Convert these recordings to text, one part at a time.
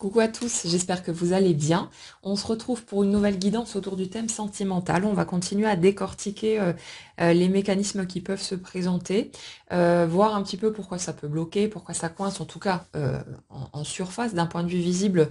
Coucou à tous, j'espère que vous allez bien. On se retrouve pour une nouvelle guidance autour du thème sentimental. On va continuer à décortiquer les mécanismes qui peuvent se présenter, voir un petit peu pourquoi ça peut bloquer, pourquoi ça coince, en tout cas en surface, d'un point de vue visible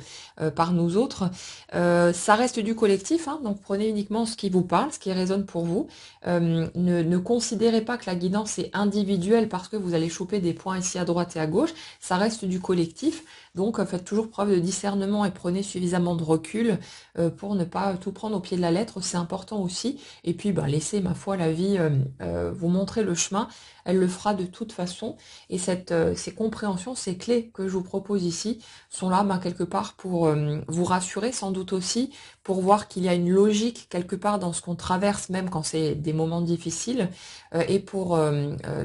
par nous autres. Ça reste du collectif, hein, donc prenez uniquement ce qui vous parle, ce qui résonne pour vous. Ne considérez pas que la guidance est individuelle parce que vous allez choper des points ici à droite et à gauche. Ça reste du collectif. Donc faites toujours preuve de discernement et prenez suffisamment de recul pour ne pas tout prendre au pied de la lettre, c'est important aussi. Et puis laissez, ma foi, la vie vous montrer le chemin, elle le fera de toute façon. Et ces compréhensions, ces clés que je vous propose ici sont là quelque part pour vous rassurer, sans doute aussi, pour voir qu'il y a une logique quelque part dans ce qu'on traverse, même quand c'est des moments difficiles, et pour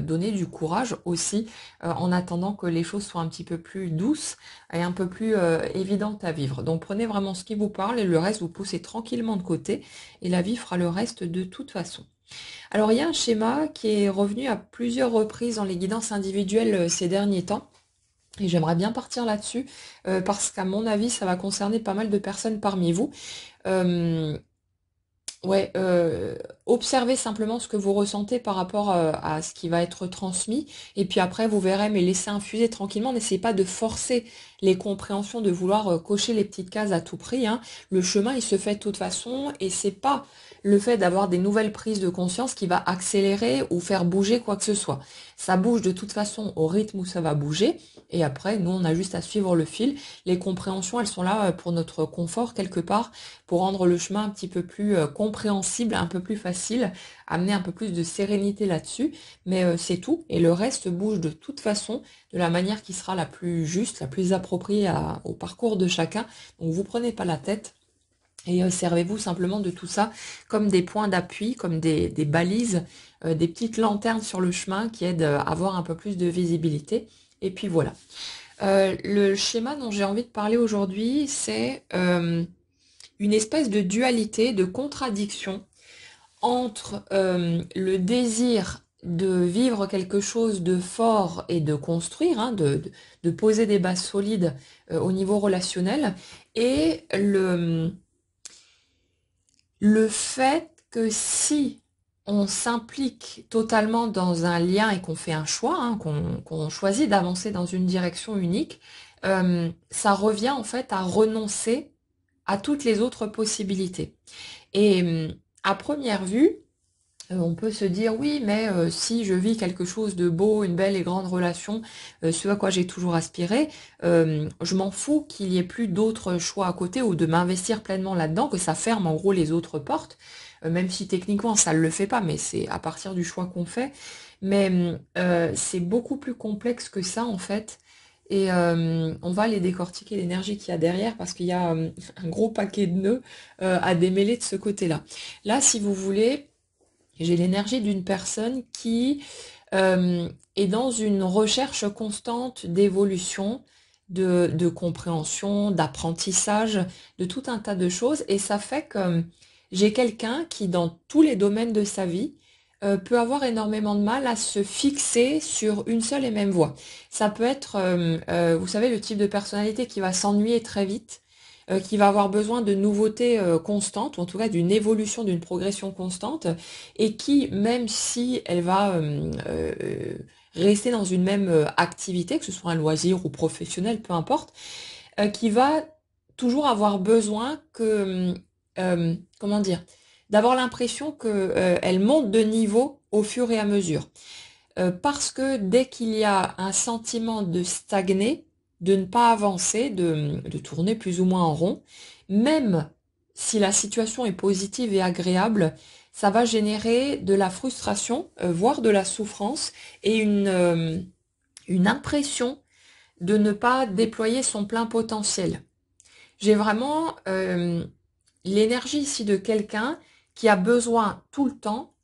donner du courage aussi, en attendant que les choses soient un petit peu plus douces et un peu plus évidente à vivre. Donc prenez vraiment ce qui vous parle et le reste vous poussez tranquillement de côté et la vie fera le reste de toute façon. Alors il y a un schéma qui est revenu à plusieurs reprises dans les guidances individuelles ces derniers temps. Et j'aimerais bien partir là-dessus parce qu'à mon avis ça va concerner pas mal de personnes parmi vous. Euh, Ouais, observez simplement ce que vous ressentez par rapport à ce qui va être transmis, et puis après vous verrez, mais laissez infuser tranquillement, n'essayez pas de forcer les compréhensions, de vouloir cocher les petites cases à tout prix, hein. Le chemin il se fait de toute façon, et c'est pas le fait d'avoir des nouvelles prises de conscience qui va accélérer ou faire bouger quoi que ce soit. Ça bouge de toute façon au rythme où ça va bouger, et après nous on a juste à suivre le fil. Les compréhensions elles sont là pour notre confort quelque part, pour rendre le chemin un petit peu plus compréhensible, un peu plus facile, amener un peu plus de sérénité là-dessus, mais c'est tout, et le reste bouge de toute façon, de la manière qui sera la plus juste, la plus appropriée au parcours de chacun, donc vous prenez pas la tête, et servez-vous simplement de tout ça comme des points d'appui, comme des balises, des petites lanternes sur le chemin qui aident à avoir un peu plus de visibilité, et puis voilà. Le schéma dont j'ai envie de parler aujourd'hui, c'est une espèce de dualité, de contradiction entre le désir de vivre quelque chose de fort et de construire, hein, de poser des bases solides au niveau relationnel, et le fait que si on s'implique totalement dans un lien et qu'on fait un choix, hein, qu'on choisit d'avancer dans une direction unique, ça revient en fait à renoncer à toutes les autres possibilités. Et à première vue, on peut se dire oui, mais si je vis quelque chose de beau, une belle et grande relation, ce à quoi j'ai toujours aspiré, je m'en fous qu'il y ait plus d'autres choix à côté ou de m'investir pleinement là-dedans, que ça ferme en gros les autres portes, même si techniquement ça ne le fait pas, mais c'est à partir du choix qu'on fait. Mais c'est beaucoup plus complexe que ça en fait. Et on va aller décortiquer l'énergie qu'il y a derrière parce qu'il y a un gros paquet de nœuds à démêler de ce côté-là. Là, si vous voulez, j'ai l'énergie d'une personne qui est dans une recherche constante d'évolution, de compréhension, d'apprentissage, de tout un tas de choses. Et ça fait que j'ai quelqu'un qui, dans tous les domaines de sa vie, peut avoir énormément de mal à se fixer sur une seule et même voie. Ça peut être, vous savez, le type de personnalité qui va s'ennuyer très vite, qui va avoir besoin de nouveautés constantes, ou en tout cas d'une évolution, d'une progression constante, et qui, même si elle va rester dans une même activité, que ce soit un loisir ou professionnel, peu importe, qui va toujours avoir besoin que, comment dire, d'avoir l'impression que elle monte de niveau au fur et à mesure. Parce que dès qu'il y a un sentiment de stagner, de ne pas avancer, de tourner plus ou moins en rond, même si la situation est positive et agréable, ça va générer de la frustration, voire de la souffrance, et une impression de ne pas déployer son plein potentiel. J'ai vraiment l'énergie ici de quelqu'un qui a besoin tout le temps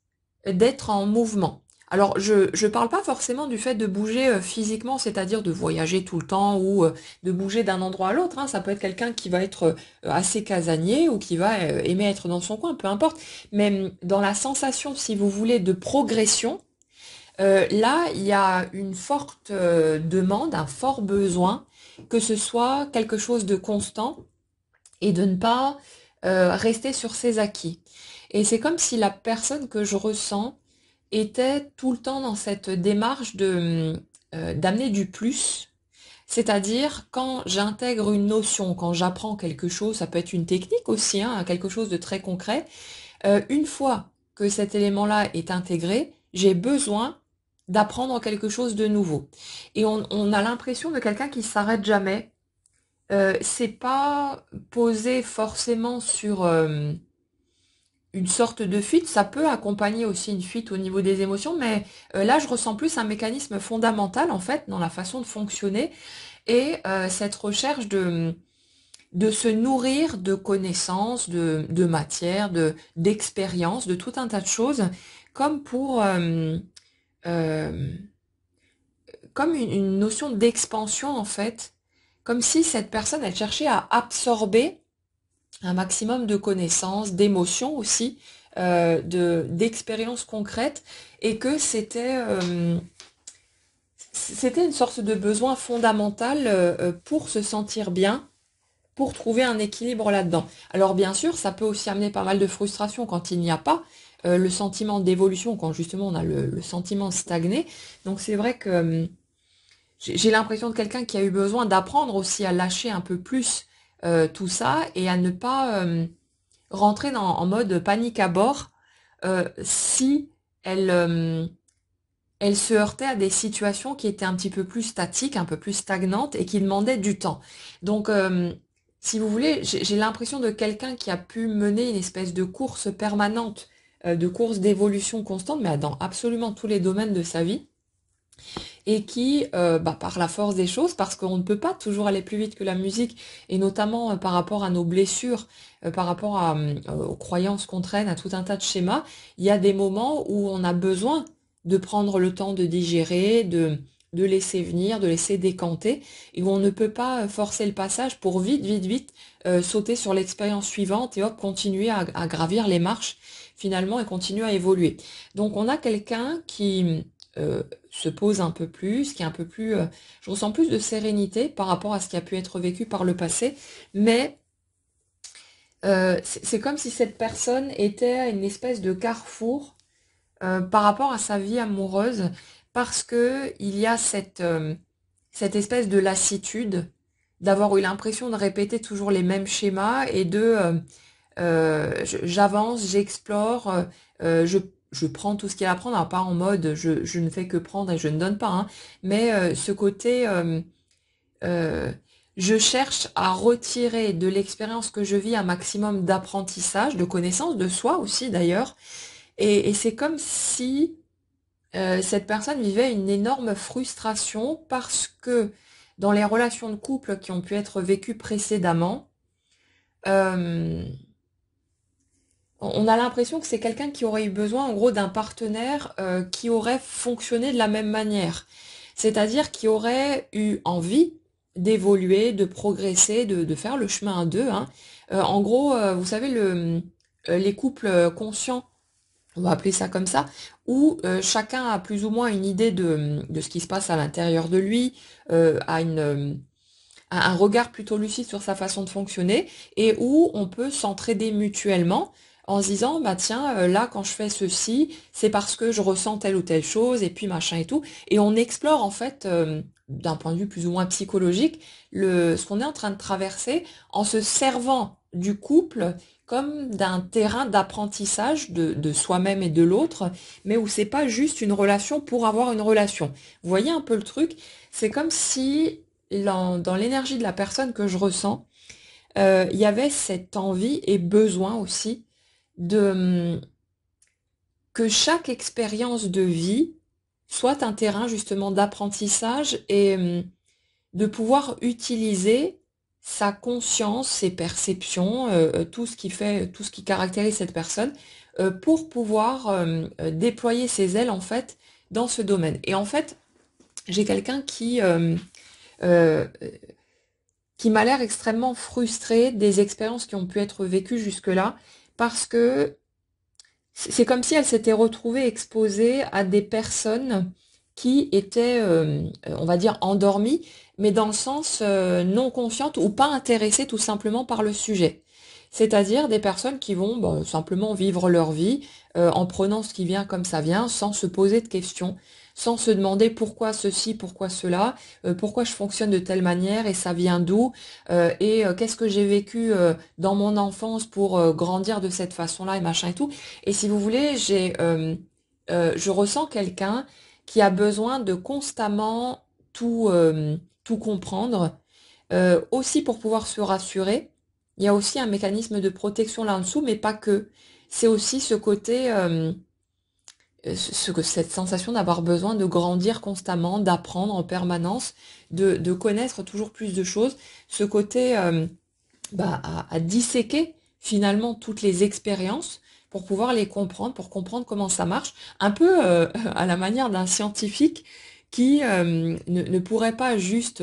d'être en mouvement. Alors, je parle pas forcément du fait de bouger physiquement, c'est-à-dire de voyager tout le temps ou de bouger d'un endroit à l'autre, hein. Ça peut être quelqu'un qui va être assez casanier ou qui va aimer être dans son coin, peu importe. Mais dans la sensation, si vous voulez, de progression, là, il y a une forte demande, un fort besoin que ce soit quelque chose de constant et de ne pas rester sur ses acquis. Et c'est comme si la personne que je ressens était tout le temps dans cette démarche de d'amener du plus. C'est-à-dire quand j'intègre une notion, quand j'apprends quelque chose, ça peut être une technique aussi, hein, quelque chose de très concret, une fois que cet élément-là est intégré, j'ai besoin d'apprendre quelque chose de nouveau. Et on a l'impression de quelqu'un qui s'arrête jamais. C'est pas posé forcément sur une sorte de fuite, ça peut accompagner aussi une fuite au niveau des émotions, mais là je ressens plus un mécanisme fondamental en fait dans la façon de fonctionner et cette recherche de se nourrir de connaissances, de matière, d'expériences, de tout un tas de choses, comme pour euh, comme une notion d'expansion en fait, comme si cette personne elle cherchait à absorber un maximum de connaissances, d'émotions aussi, d'expériences concrètes, et que c'était une sorte de besoin fondamental pour se sentir bien, pour trouver un équilibre là-dedans. Alors bien sûr, ça peut aussi amener pas mal de frustration quand il n'y a pas le sentiment d'évolution, quand justement on a le sentiment stagné. Donc c'est vrai que j'ai l'impression de quelqu'un qui a eu besoin d'apprendre aussi à lâcher un peu plus tout ça et à ne pas rentrer en mode panique à bord si elle se heurtait à des situations qui étaient un petit peu plus statiques, un peu plus stagnantes et qui demandaient du temps. Donc, si vous voulez, j'ai l'impression de quelqu'un qui a pu mener une espèce de course permanente, de course d'évolution constante, mais dans absolument tous les domaines de sa vie et qui, par la force des choses, parce qu'on ne peut pas toujours aller plus vite que la musique, et notamment par rapport à nos blessures, par rapport aux croyances qu'on traîne, à tout un tas de schémas, il y a des moments où on a besoin de prendre le temps de digérer, de laisser venir, de laisser décanter, et où on ne peut pas forcer le passage pour vite, vite, vite sauter sur l'expérience suivante et hop, continuer à gravir les marches finalement et continuer à évoluer. Donc on a quelqu'un qui se pose un peu plus, qui est un peu plus... je ressens plus de sérénité par rapport à ce qui a pu être vécu par le passé, mais c'est comme si cette personne était à une espèce de carrefour par rapport à sa vie amoureuse, parce que il y a cette espèce de lassitude, d'avoir eu l'impression de répéter toujours les mêmes schémas et j'avance, j'explore, je prends tout ce qu'il y a à prendre, alors pas en mode je ne fais que prendre et je ne donne pas, hein, mais ce côté euh, je cherche à retirer de l'expérience que je vis un maximum d'apprentissage, de connaissance de soi aussi d'ailleurs, et c'est comme si cette personne vivait une énorme frustration parce que dans les relations de couple qui ont pu être vécues précédemment, euh, on a l'impression que c'est quelqu'un qui aurait eu besoin, en gros, d'un partenaire qui aurait fonctionné de la même manière. C'est-à-dire qui aurait eu envie d'évoluer, de progresser, de faire le chemin à deux, hein. En gros, vous savez, les couples conscients, on va appeler ça comme ça, où chacun a plus ou moins une idée de ce qui se passe à l'intérieur de lui, a un regard plutôt lucide sur sa façon de fonctionner et où on peut s'entraider mutuellement en se disant bah tiens là quand je fais ceci c'est parce que je ressens telle ou telle chose et puis machin et tout et on explore en fait d'un point de vue plus ou moins psychologique ce qu'on est en train de traverser en se servant du couple comme d'un terrain d'apprentissage de soi-même et de l'autre, mais où c'est pas juste une relation pour avoir une relation. Vous voyez un peu le truc? C'est comme si dans l'énergie de la personne que je ressens, il y avait cette envie et besoin aussi de que chaque expérience de vie soit un terrain justement d'apprentissage et de pouvoir utiliser sa conscience, ses perceptions, tout ce qui fait, tout ce qui caractérise cette personne, pour pouvoir déployer ses ailes en fait dans ce domaine. Et en fait, j'ai quelqu'un euh, qui m'a l'air extrêmement frustré des expériences qui ont pu être vécues jusque-là, parce que c'est comme si elle s'était retrouvée exposée à des personnes qui étaient, on va dire, endormies, mais dans le sens non consciente ou pas intéressées tout simplement par le sujet. C'est-à-dire des personnes qui vont simplement vivre leur vie en prenant ce qui vient comme ça vient, sans se poser de questions, sans se demander pourquoi ceci, pourquoi cela, pourquoi je fonctionne de telle manière et ça vient d'où, qu'est-ce que j'ai vécu dans mon enfance pour grandir de cette façon-là et machin et tout. Et si vous voulez, je ressens quelqu'un qui a besoin de constamment tout comprendre, aussi pour pouvoir se rassurer. Il y a aussi un mécanisme de protection là en dessous, mais pas que. C'est aussi ce côté, cette sensation d'avoir besoin de grandir constamment, d'apprendre en permanence, de connaître toujours plus de choses. Ce côté à disséquer finalement toutes les expériences pour pouvoir les comprendre, pour comprendre comment ça marche, un peu à la manière d'un scientifique qui ne pourrait pas juste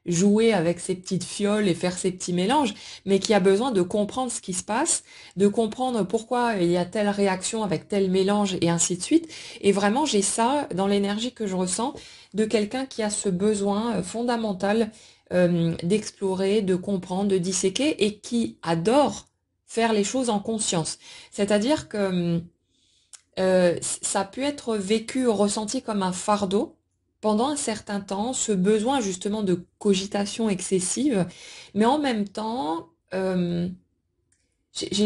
jouer avec ses petites fioles et faire ses petits mélanges, mais qui a besoin de comprendre ce qui se passe, de comprendre pourquoi il y a telle réaction avec tel mélange et ainsi de suite. Et vraiment, j'ai ça dans l'énergie que je ressens de quelqu'un qui a ce besoin fondamental d'explorer, de comprendre, de disséquer et qui adore faire les choses en conscience. C'est-à-dire que ça a pu être vécu, ressenti comme un fardeau pendant un certain temps, ce besoin justement de cogitation excessive, mais en même temps, j'ai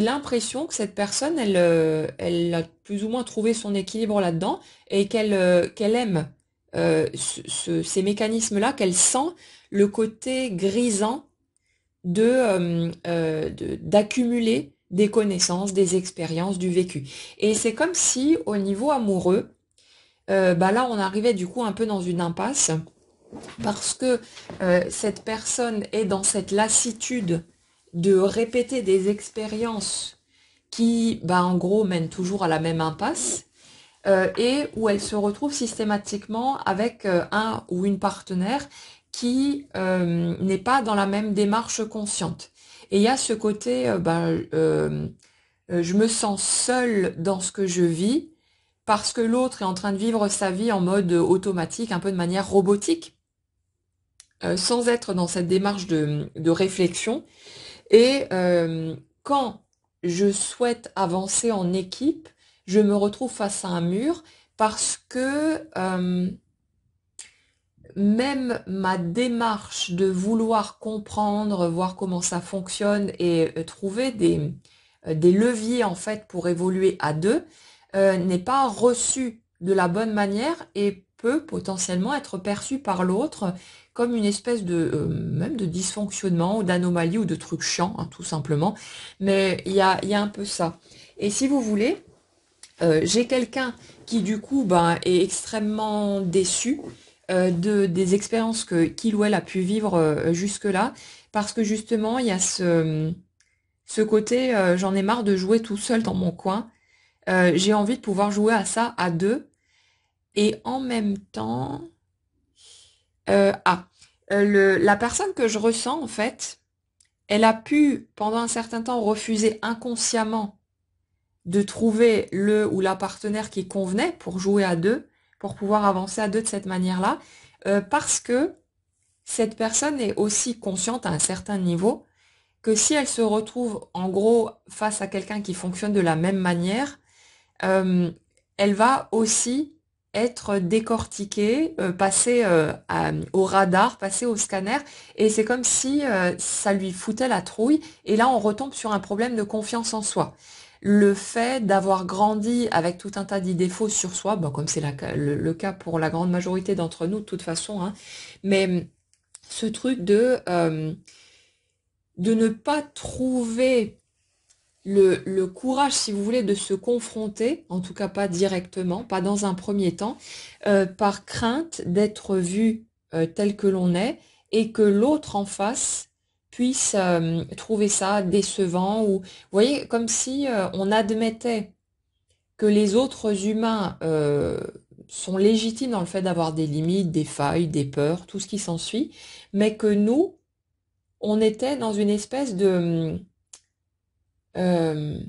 l'impression que cette personne, elle a plus ou moins trouvé son équilibre là-dedans et qu'elle aime ces mécanismes-là, qu'elle sent le côté grisant d'accumuler des connaissances, des expériences, du vécu. Et c'est comme si au niveau amoureux, là on arrivait du coup un peu dans une impasse parce que cette personne est dans cette lassitude de répéter des expériences qui, en gros, mènent toujours à la même impasse, et où elle se retrouve systématiquement avec un ou une partenaire qui n'est pas dans la même démarche consciente. Et il y a ce côté, je me sens seule dans ce que je vis parce que l'autre est en train de vivre sa vie en mode automatique, un peu de manière robotique, sans être dans cette démarche de réflexion. Et quand je souhaite avancer en équipe, je me retrouve face à un mur parce que même ma démarche de vouloir comprendre, voir comment ça fonctionne et trouver des leviers en fait pour évoluer à deux n'est pas reçue de la bonne manière et peut potentiellement être perçue par l'autre comme une espèce de même de dysfonctionnement ou d'anomalie ou de truc chiant, hein, tout simplement. Mais il y a un peu ça. Et si vous voulez, j'ai quelqu'un qui du coup est extrêmement déçu des expériences que qu'il ou elle a pu vivre jusque-là, parce que justement il y a ce côté j'en ai marre de jouer tout seul dans mon coin. J'ai envie de pouvoir jouer à ça à deux et en même temps la personne que je ressens en fait, elle a pu pendant un certain temps refuser inconsciemment de trouver le ou la partenaire qui convenait pour jouer à deux, pour pouvoir avancer à deux de cette manière-là, parce que cette personne est aussi consciente à un certain niveau que si elle se retrouve en gros face à quelqu'un qui fonctionne de la même manière, euh, elle va aussi être décortiquée, passer au radar, passer au scanner, et c'est comme si ça lui foutait la trouille, et là on retombe sur un problème de confiance en soi. Le fait d'avoir grandi avec tout un tas d'idées fausses sur soi, comme c'est le cas pour la grande majorité d'entre nous de toute façon, hein, mais ce truc de ne pas trouver le courage, si vous voulez, de se confronter, en tout cas pas directement, pas dans un premier temps, par crainte d'être vu tel que l'on est et que l'autre en face puisse trouver ça décevant ou, vous voyez, comme si on admettait que les autres humains sont légitimes dans le fait d'avoir des limites, des failles, des peurs, tout ce qui s'ensuit, mais que nous, on était dans une espèce de euh,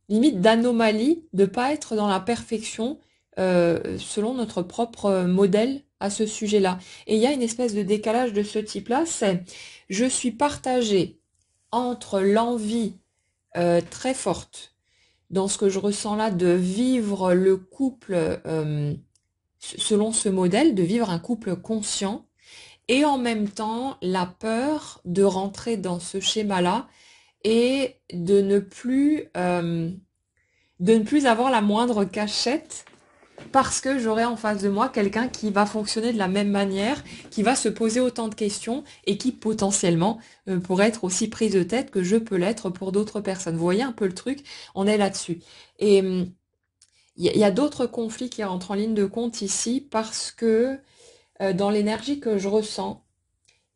limite d'anomalie, de pas être dans la perfection selon notre propre modèle à ce sujet-là. Et il y a une espèce de décalage de ce type-là, c'est je suis partagée entre l'envie très forte dans ce que je ressens là de vivre le couple selon ce modèle, de vivre un couple conscient, et en même temps la peur de rentrer dans ce schéma-là et de ne plus avoir la moindre cachette parce que j'aurai en face de moi quelqu'un qui va fonctionner de la même manière, qui va se poser autant de questions et qui potentiellement pourrait être aussi prise de tête que je peux l'être pour d'autres personnes. Vous voyez un peu le truc, on est là-dessus. Et il y a d'autres conflits qui rentrent en ligne de compte ici parce que dans l'énergie que je ressens,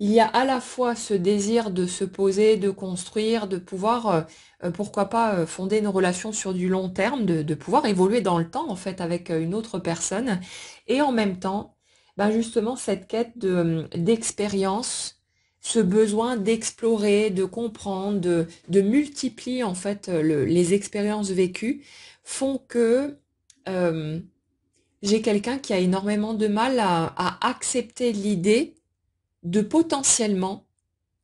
il y a à la fois ce désir de se poser, de construire, de pouvoir, pourquoi pas, fonder une relation sur du long terme, de pouvoir évoluer dans le temps, en fait, avec une autre personne. Et en même temps, ben justement, cette quête d'expérience, ce besoin d'explorer, de comprendre, de multiplier, en fait, les expériences vécues, font que euh, j'ai quelqu'un qui a énormément de mal à accepter l'idée de potentiellement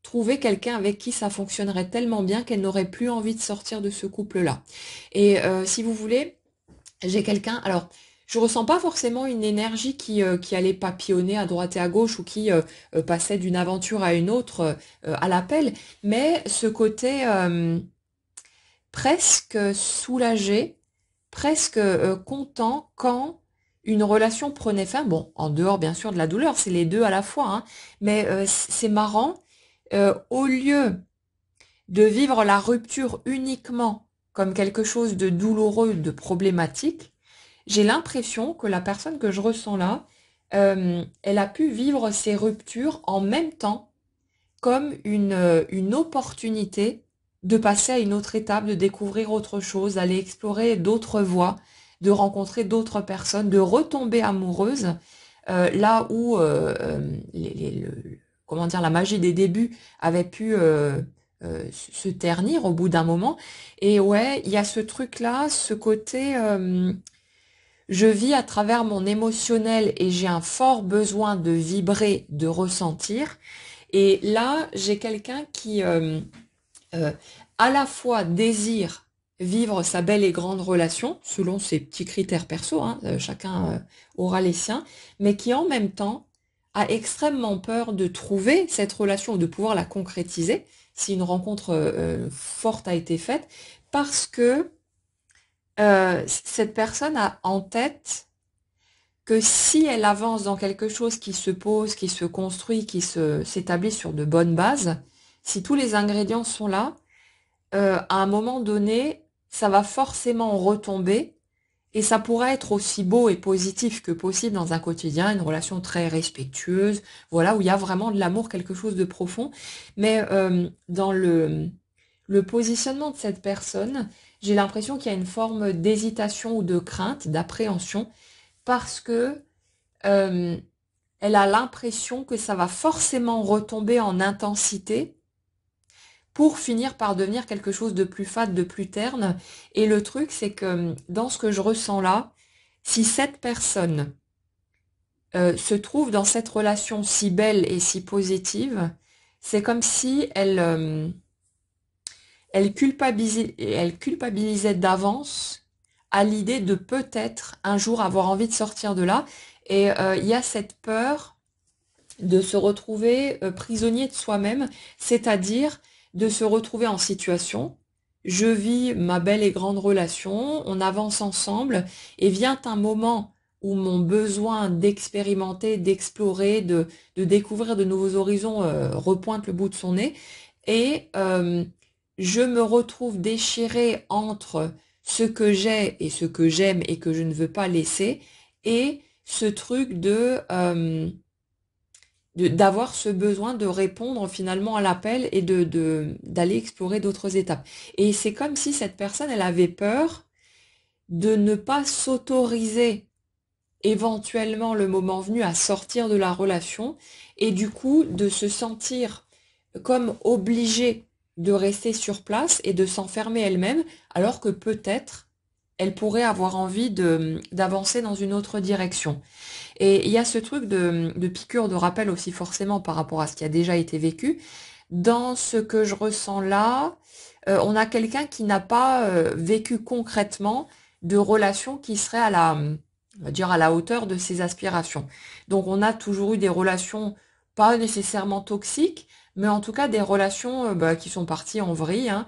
trouver quelqu'un avec qui ça fonctionnerait tellement bien qu'elle n'aurait plus envie de sortir de ce couple-là. Et si vous voulez, j'ai quelqu'un, alors je ressens pas forcément une énergie qui allait papillonner à droite et à gauche ou qui passait d'une aventure à une autre à l'appel, mais ce côté presque soulagé, presque content quand une relation prenait fin. Bon, en dehors bien sûr de la douleur, c'est les deux à la fois, hein, mais c'est marrant. Au lieu de vivre la rupture uniquement comme quelque chose de douloureux, de problématique, j'ai l'impression que la personne que je ressens là, elle a pu vivre ces ruptures en même temps comme une opportunité de passer à une autre étape, de découvrir autre chose, d'aller explorer d'autres voies, de rencontrer d'autres personnes, de retomber amoureuse, là où comment dire, la magie des débuts avait pu se ternir au bout d'un moment. Et ouais, il y a ce truc-là, ce côté, je vis à travers mon émotionnel et j'ai un fort besoin de vibrer, de ressentir. Et là, j'ai quelqu'un qui, euh, à la fois désire vivre sa belle et grande relation, selon ses petits critères perso, hein, chacun aura les siens, mais qui en même temps a extrêmement peur de trouver cette relation, de pouvoir la concrétiser, si une rencontre forte a été faite, parce que cette personne a en tête que si elle avance dans quelque chose qui se pose, qui se construit, s'établit sur de bonnes bases, si tous les ingrédients sont là, à un moment donné, ça va forcément retomber et ça pourrait être aussi beau et positif que possible dans un quotidien, une relation très respectueuse, voilà, où il y a vraiment de l'amour, quelque chose de profond. Mais dans le positionnement de cette personne, j'ai l'impression qu'il y a une forme d'hésitation ou de crainte, d'appréhension, parce que euh, elle a l'impression que ça va forcément retomber en intensité pour finir par devenir quelque chose de plus fade, de plus terne. Et le truc, c'est que dans ce que je ressens là, si cette personne se trouve dans cette relation si belle et si positive, c'est comme si elle culpabilisait d'avance à l'idée de peut-être un jour avoir envie de sortir de là. Et il y a cette peur de se retrouver prisonnier de soi-même, c'est-à-dire de se retrouver en situation, je vis ma belle et grande relation, on avance ensemble, et vient un moment où mon besoin d'expérimenter, d'explorer, de découvrir de nouveaux horizons repointe le bout de son nez, et je me retrouve déchirée entre ce que j'ai et ce que j'aime et que je ne veux pas laisser, et ce truc d'avoir ce besoin de répondre finalement à l'appel et d'aller explorer d'autres étapes. Et c'est comme si cette personne, elle avait peur de ne pas s'autoriser éventuellement le moment venu à sortir de la relation et du coup de se sentir comme obligée de rester sur place et de s'enfermer elle-même alors que peut-être elle pourrait avoir envie d'avancer dans une autre direction. Et il y a ce truc de piqûre de rappel aussi forcément par rapport à ce qui a déjà été vécu. Dans ce que je ressens là, on a quelqu'un qui n'a pas vécu concrètement de relation qui serait on va dire à la hauteur de ses aspirations. Donc on a toujours eu des relations pas nécessairement toxiques, mais en tout cas des relations qui sont parties en vrille, hein,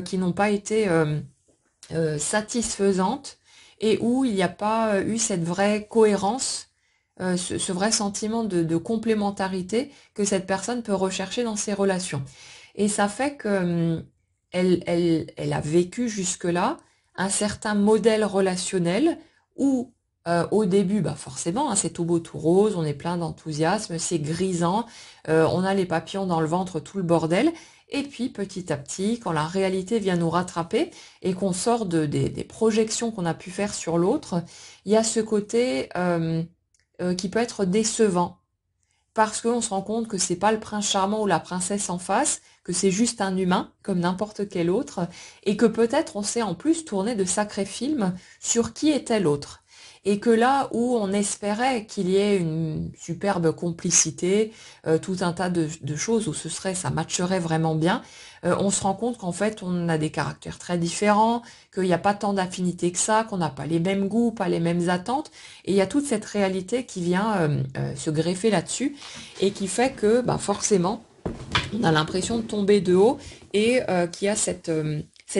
qui n'ont pas été satisfaisantes et où il n'y a pas eu cette vraie cohérence, ce vrai sentiment de complémentarité que cette personne peut rechercher dans ses relations. Et ça fait que elle a vécu jusque-là un certain modèle relationnel où au début, bah forcément, hein, c'est tout beau, tout rose, on est plein d'enthousiasme, c'est grisant, on a les papillons dans le ventre, tout le bordel. Et puis petit à petit, quand la réalité vient nous rattraper et qu'on sort des projections qu'on a pu faire sur l'autre, il y a ce côté qui peut être décevant parce qu'on se rend compte que c'est pas le prince charmant ou la princesse en face, que c'est juste un humain comme n'importe quel autre, et que peut-être on s'est en plus tourné de sacrés films sur qui était l'autre. Et que là où on espérait qu'il y ait une superbe complicité, tout un tas de choses où ça matcherait vraiment bien, on se rend compte qu'en fait on a des caractères très différents, qu'il n'y a pas tant d'affinité que ça, qu'on n'a pas les mêmes goûts, pas les mêmes attentes, et il y a toute cette réalité qui vient se greffer là-dessus et qui fait que bah, forcément on a l'impression de tomber de haut et qu'il y a cet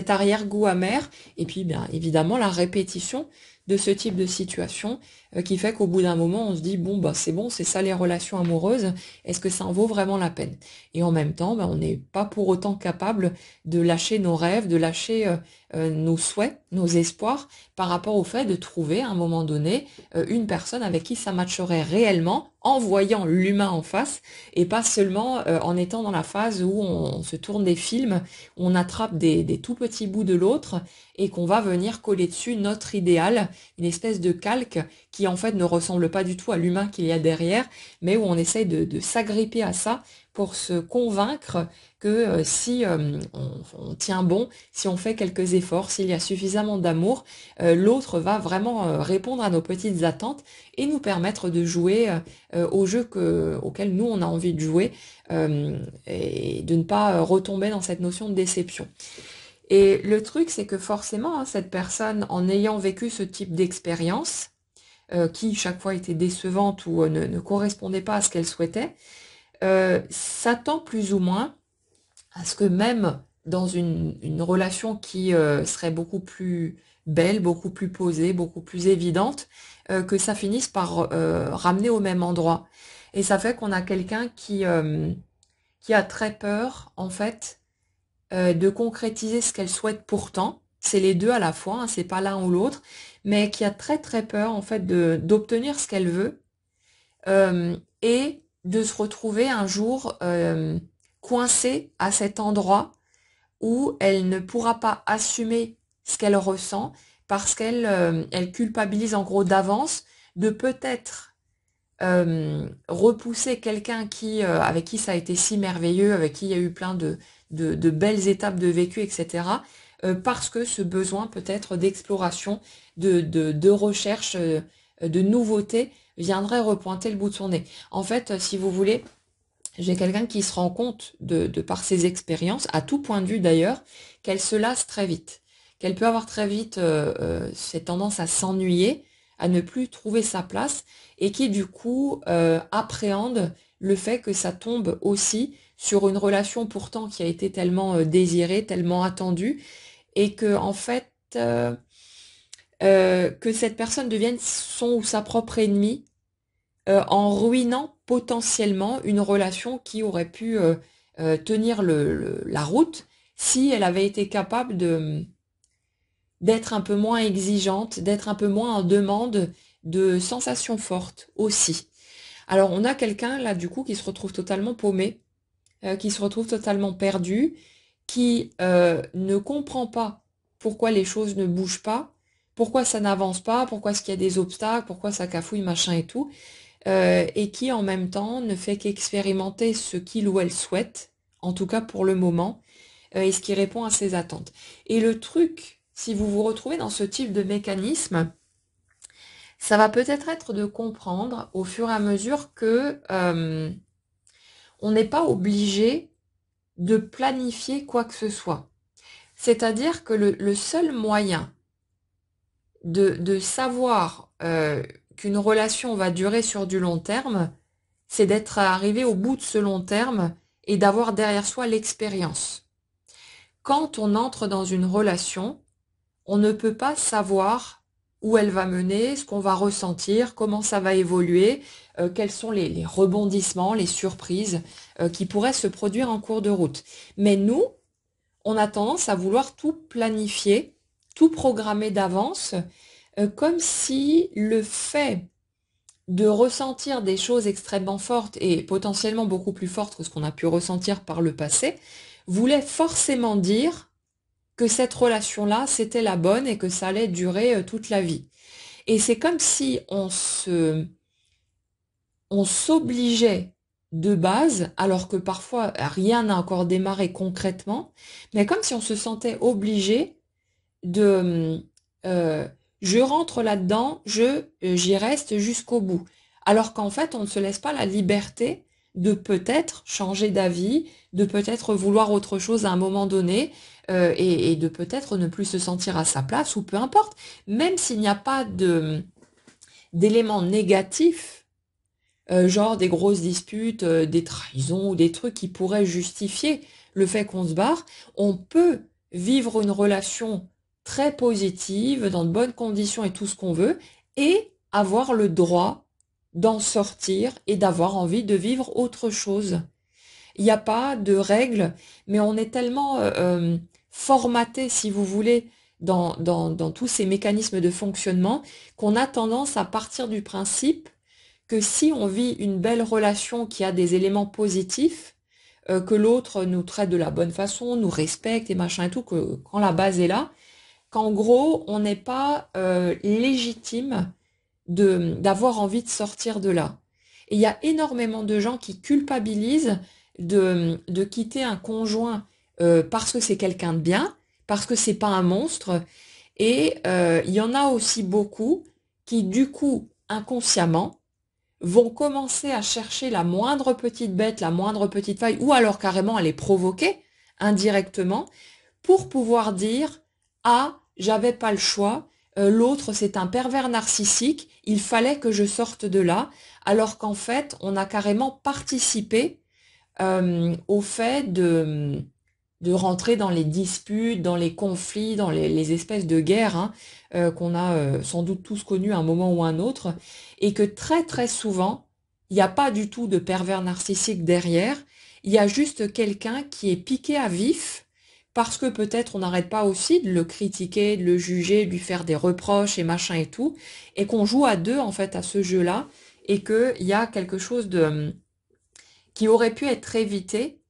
arrière-goût amer et puis bien évidemment la répétition de ce type de situation qui fait qu'au bout d'un moment on se dit bon bah c'est bon, c'est ça les relations amoureuses, est-ce que ça en vaut vraiment la peine? Et en même temps bah, on n'est pas pour autant capable de lâcher nos rêves, de lâcher nos souhaits, nos espoirs par rapport au fait de trouver à un moment donné une personne avec qui ça matcherait réellement en voyant l'humain en face et pas seulement en étant dans la phase où on se tourne des films, où on attrape des tout petits bouts de l'autre et qu'on va venir coller dessus notre idéal, une espèce de calque qui en fait ne ressemble pas du tout à l'humain qu'il y a derrière, mais où on essaye de s'agripper à ça pour se convaincre que si on tient bon, si on fait quelques efforts, s'il y a suffisamment d'amour, l'autre va vraiment répondre à nos petites attentes et nous permettre de jouer au jeu auquel nous on a envie de jouer et de ne pas retomber dans cette notion de déception. Et le truc, c'est que forcément, hein, cette personne, en ayant vécu ce type d'expérience, qui chaque fois était décevante ou ne correspondait pas à ce qu'elle souhaitait, s'attend plus ou moins à ce que même dans une relation qui serait beaucoup plus belle, beaucoup plus posée, beaucoup plus évidente, que ça finisse par ramener au même endroit. Et ça fait qu'on a quelqu'un qui a très peur, en fait, de concrétiser ce qu'elle souhaite pourtant. C'est les deux à la fois, hein, c'est pas l'un ou l'autre, mais qui a très très peur, en fait, d'obtenir ce qu'elle veut et de se retrouver un jour coincée à cet endroit où elle ne pourra pas assumer ce qu'elle ressent parce qu'elle elle culpabilise en gros d'avance de peut-être repousser quelqu'un avec qui ça a été si merveilleux, avec qui il y a eu plein de belles étapes de vécu, etc. Parce que ce besoin peut-être d'exploration, de recherche, de nouveauté viendrait repointer le bout de son nez. En fait, si vous voulez, j'ai quelqu'un qui se rend compte de par ses expériences, à tout point de vue d'ailleurs, qu'elle se lasse très vite, qu'elle peut avoir très vite cette tendance à s'ennuyer, à ne plus trouver sa place, et qui du coup appréhende le fait que ça tombe aussi sur une relation pourtant qui a été tellement désirée, tellement attendue, et que en fait que cette personne devienne son ou sa propre ennemie en ruinant potentiellement une relation qui aurait pu tenir la route si elle avait été capable d'être un peu moins exigeante, d'être un peu moins en demande de sensations fortes aussi. Alors on a quelqu'un là du coup qui se retrouve totalement paumé, qui se retrouve totalement perdu, qui ne comprend pas pourquoi les choses ne bougent pas, pourquoi ça n'avance pas, pourquoi est-ce qu'il y a des obstacles, pourquoi ça cafouille, machin et tout, et qui en même temps ne fait qu'expérimenter ce qu'il ou elle souhaite, en tout cas pour le moment, et ce qui répond à ses attentes. Et le truc, si vous vous retrouvez dans ce type de mécanisme, ça va peut-être être de comprendre au fur et à mesure que on n'est pas obligé de planifier quoi que ce soit. C'est-à-dire que le seul moyen de savoir qu'une relation va durer sur du long terme, c'est d'être arrivé au bout de ce long terme et d'avoir derrière soi l'expérience. Quand on entre dans une relation, on ne peut pas savoir où elle va mener, ce qu'on va ressentir, comment ça va évoluer, quels sont les rebondissements, les surprises qui pourraient se produire en cours de route. Mais nous, on a tendance à vouloir tout planifier, tout programmer d'avance, comme si le fait de ressentir des choses extrêmement fortes et potentiellement beaucoup plus fortes que ce qu'on a pu ressentir par le passé, voulait forcément dire que cette relation-là, c'était la bonne et que ça allait durer toute la vie. Et c'est comme si on s'obligeait de base, alors que parfois rien n'a encore démarré concrètement, mais comme si on se sentait obligé de je rentre là-dedans, j'y reste jusqu'au bout. Alors qu'en fait, on ne se laisse pas la liberté de peut-être changer d'avis, de peut-être vouloir autre chose à un moment donné, et de peut-être ne plus se sentir à sa place, ou peu importe. Même s'il n'y a pas d'éléments négatifs, genre des grosses disputes, des trahisons ou des trucs qui pourraient justifier le fait qu'on se barre, on peut vivre une relation très positive, dans de bonnes conditions et tout ce qu'on veut, et avoir le droit d'en sortir et d'avoir envie de vivre autre chose. Il n'y a pas de règles, mais on est tellement formaté, si vous voulez, dans tous ces mécanismes de fonctionnement, qu'on a tendance à partir du principe que si on vit une belle relation qui a des éléments positifs, que l'autre nous traite de la bonne façon, nous respecte et machin et tout, que quand la base est là, qu'en gros, on n'est pas légitime d'avoir envie de sortir de là. Et il y a énormément de gens qui culpabilisent de quitter un conjoint parce que c'est quelqu'un de bien, parce que c'est pas un monstre. Et il y en a aussi beaucoup qui, du coup, inconsciemment, vont commencer à chercher la moindre petite bête, la moindre petite faille, ou alors carrément à les provoquer indirectement pour pouvoir dire ah, j'avais pas le choix, l'autre c'est un pervers narcissique, il fallait que je sorte de là, alors qu'en fait on a carrément participé au fait de rentrer dans les disputes, dans les conflits, dans les espèces de guerres hein, qu'on a sans doute tous connus à un moment ou un autre, et que très très souvent, il n'y a pas du tout de pervers narcissique derrière, il y a juste quelqu'un qui est piqué à vif, parce que peut-être on n'arrête pas aussi de le critiquer, de le juger, de lui faire des reproches et machin et tout, et qu'on joue à deux en fait à ce jeu-là, et qu'il y a quelque chose de qui aurait pu être évité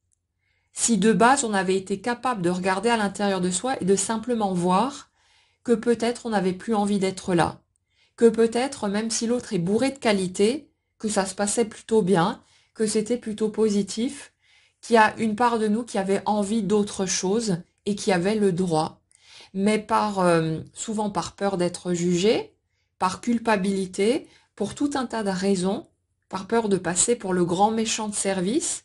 si de base on avait été capable de regarder à l'intérieur de soi et de simplement voir que peut-être on n'avait plus envie d'être là, que peut-être même si l'autre est bourré de qualité, que ça se passait plutôt bien, que c'était plutôt positif, qu'il y a une part de nous qui avait envie d'autre chose et qui avait le droit, mais souvent par peur d'être jugé, par culpabilité, pour tout un tas de raisons, par peur de passer pour le grand méchant de service,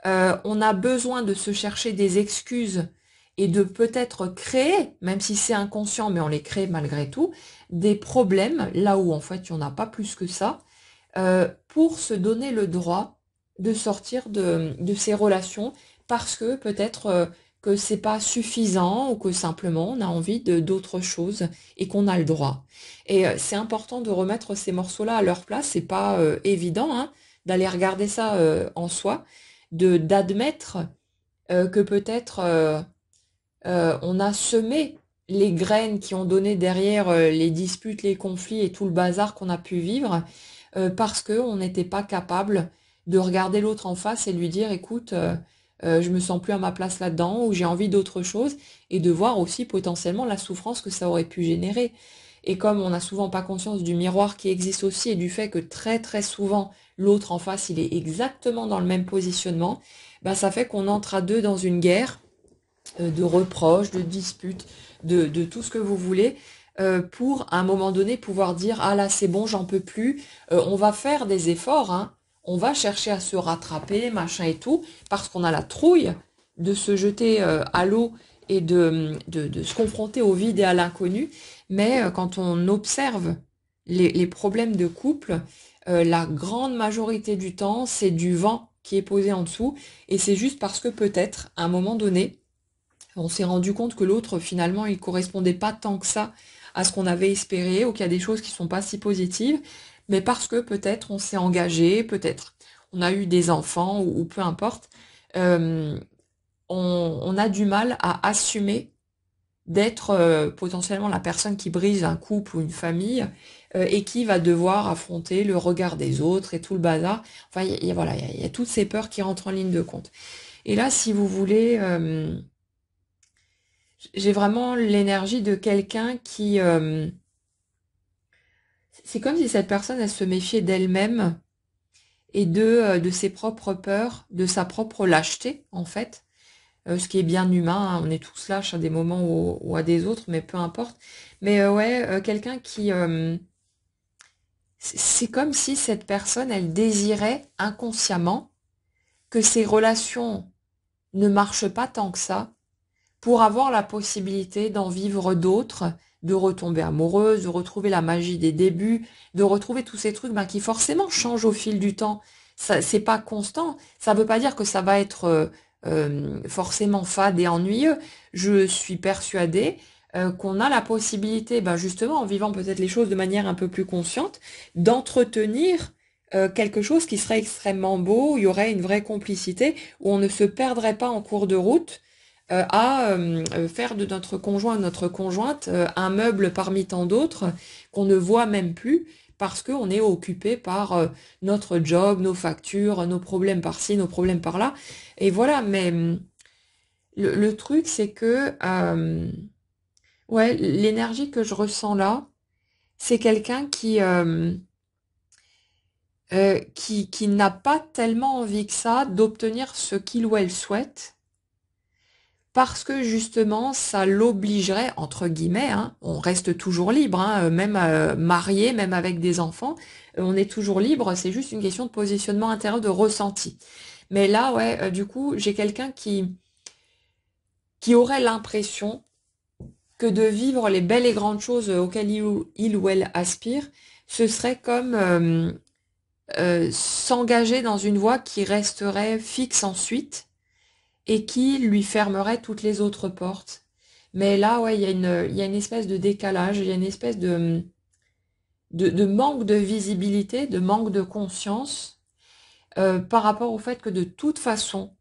on a besoin de se chercher des excuses et de peut-être créer, même si c'est inconscient, mais on les crée malgré tout, des problèmes, là où en fait il n'y en a pas plus que ça, pour se donner le droit de sortir de ces relations, parce que peut-être que c'est pas suffisant ou que simplement on a envie de d'autres choses et qu'on a le droit. Et c'est important de remettre ces morceaux-là à leur place, c'est pas évident hein, d'aller regarder ça en soi, de d'admettre que peut-être on a semé les graines qui ont donné derrière les disputes, les conflits et tout le bazar qu'on a pu vivre, parce qu'on n'était pas capable de regarder l'autre en face et lui dire écoute, je me sens plus à ma place là-dedans ou j'ai envie d'autre chose, et de voir aussi potentiellement la souffrance que ça aurait pu générer. Et comme on n'a souvent pas conscience du miroir qui existe aussi et du fait que très très souvent l'autre en face il est exactement dans le même positionnement, bah ça fait qu'on entre à deux dans une guerre de reproches, de disputes, de tout ce que vous voulez, pour à un moment donné pouvoir dire ah là c'est bon j'en peux plus. On va faire des efforts, hein, on va chercher à se rattraper, machin et tout, parce qu'on a la trouille de se jeter à l'eau et de se confronter au vide et à l'inconnu. Mais quand on observe les problèmes de couple, la grande majorité du temps c'est du vent qui est posé en dessous, et c'est juste parce que peut-être à un moment donné on s'est rendu compte que l'autre, finalement, il correspondait pas tant que ça à ce qu'on avait espéré, ou qu'il y a des choses qui sont pas si positives, mais parce que peut-être on s'est engagé, peut-être on a eu des enfants, ou peu importe, euh, on a du mal à assumer d'être potentiellement la personne qui brise un couple ou une famille, et qui va devoir affronter le regard des autres et tout le bazar. Enfin, voilà, il y a toutes ces peurs qui rentrent en ligne de compte. Et là, si vous voulez, j'ai vraiment l'énergie de quelqu'un qui... c'est comme si cette personne, elle se méfiait d'elle-même et de ses propres peurs, de sa propre lâcheté, en fait. Ce qui est bien humain, hein, on est tous lâches à des moments ou à des autres, mais peu importe. Mais ouais, quelqu'un qui... c'est comme si cette personne, elle désirait inconsciemment que ses relations ne marchent pas tant que ça, pour avoir la possibilité d'en vivre d'autres, de retomber amoureuse, de retrouver la magie des débuts, de retrouver tous ces trucs qui forcément changent au fil du temps. Ça, c'est pas constant. Ça veut pas dire que ça va être forcément fade et ennuyeux. Je suis persuadée qu'on a la possibilité, justement, en vivant peut-être les choses de manière un peu plus consciente, d'entretenir quelque chose qui serait extrêmement beau, où il y aurait une vraie complicité, où on ne se perdrait pas en cours de route, à faire de notre conjoint ou notre conjointe un meuble parmi tant d'autres qu'on ne voit même plus parce qu'on est occupé par notre job, nos factures, nos problèmes par-ci, nos problèmes par-là. Et voilà, mais le truc, c'est que ouais, l'énergie que je ressens là, c'est quelqu'un qui n'a pas tellement envie que ça d'obtenir ce qu'il ou elle souhaite, parce que justement, ça l'obligerait, entre guillemets, hein, on reste toujours libre, hein, même marié, même avec des enfants, on est toujours libre, c'est juste une question de positionnement intérieur, de ressenti. Mais là, ouais, du coup, j'ai quelqu'un qui aurait l'impression que de vivre les belles et grandes choses auxquelles il ou elle aspire, ce serait comme s'engager dans une voie qui resterait fixe ensuite, et qui lui fermerait toutes les autres portes. Mais là, ouais, il y a une espèce de décalage, il y a une espèce de manque de visibilité, de manque de conscience, par rapport au fait que de toute façon,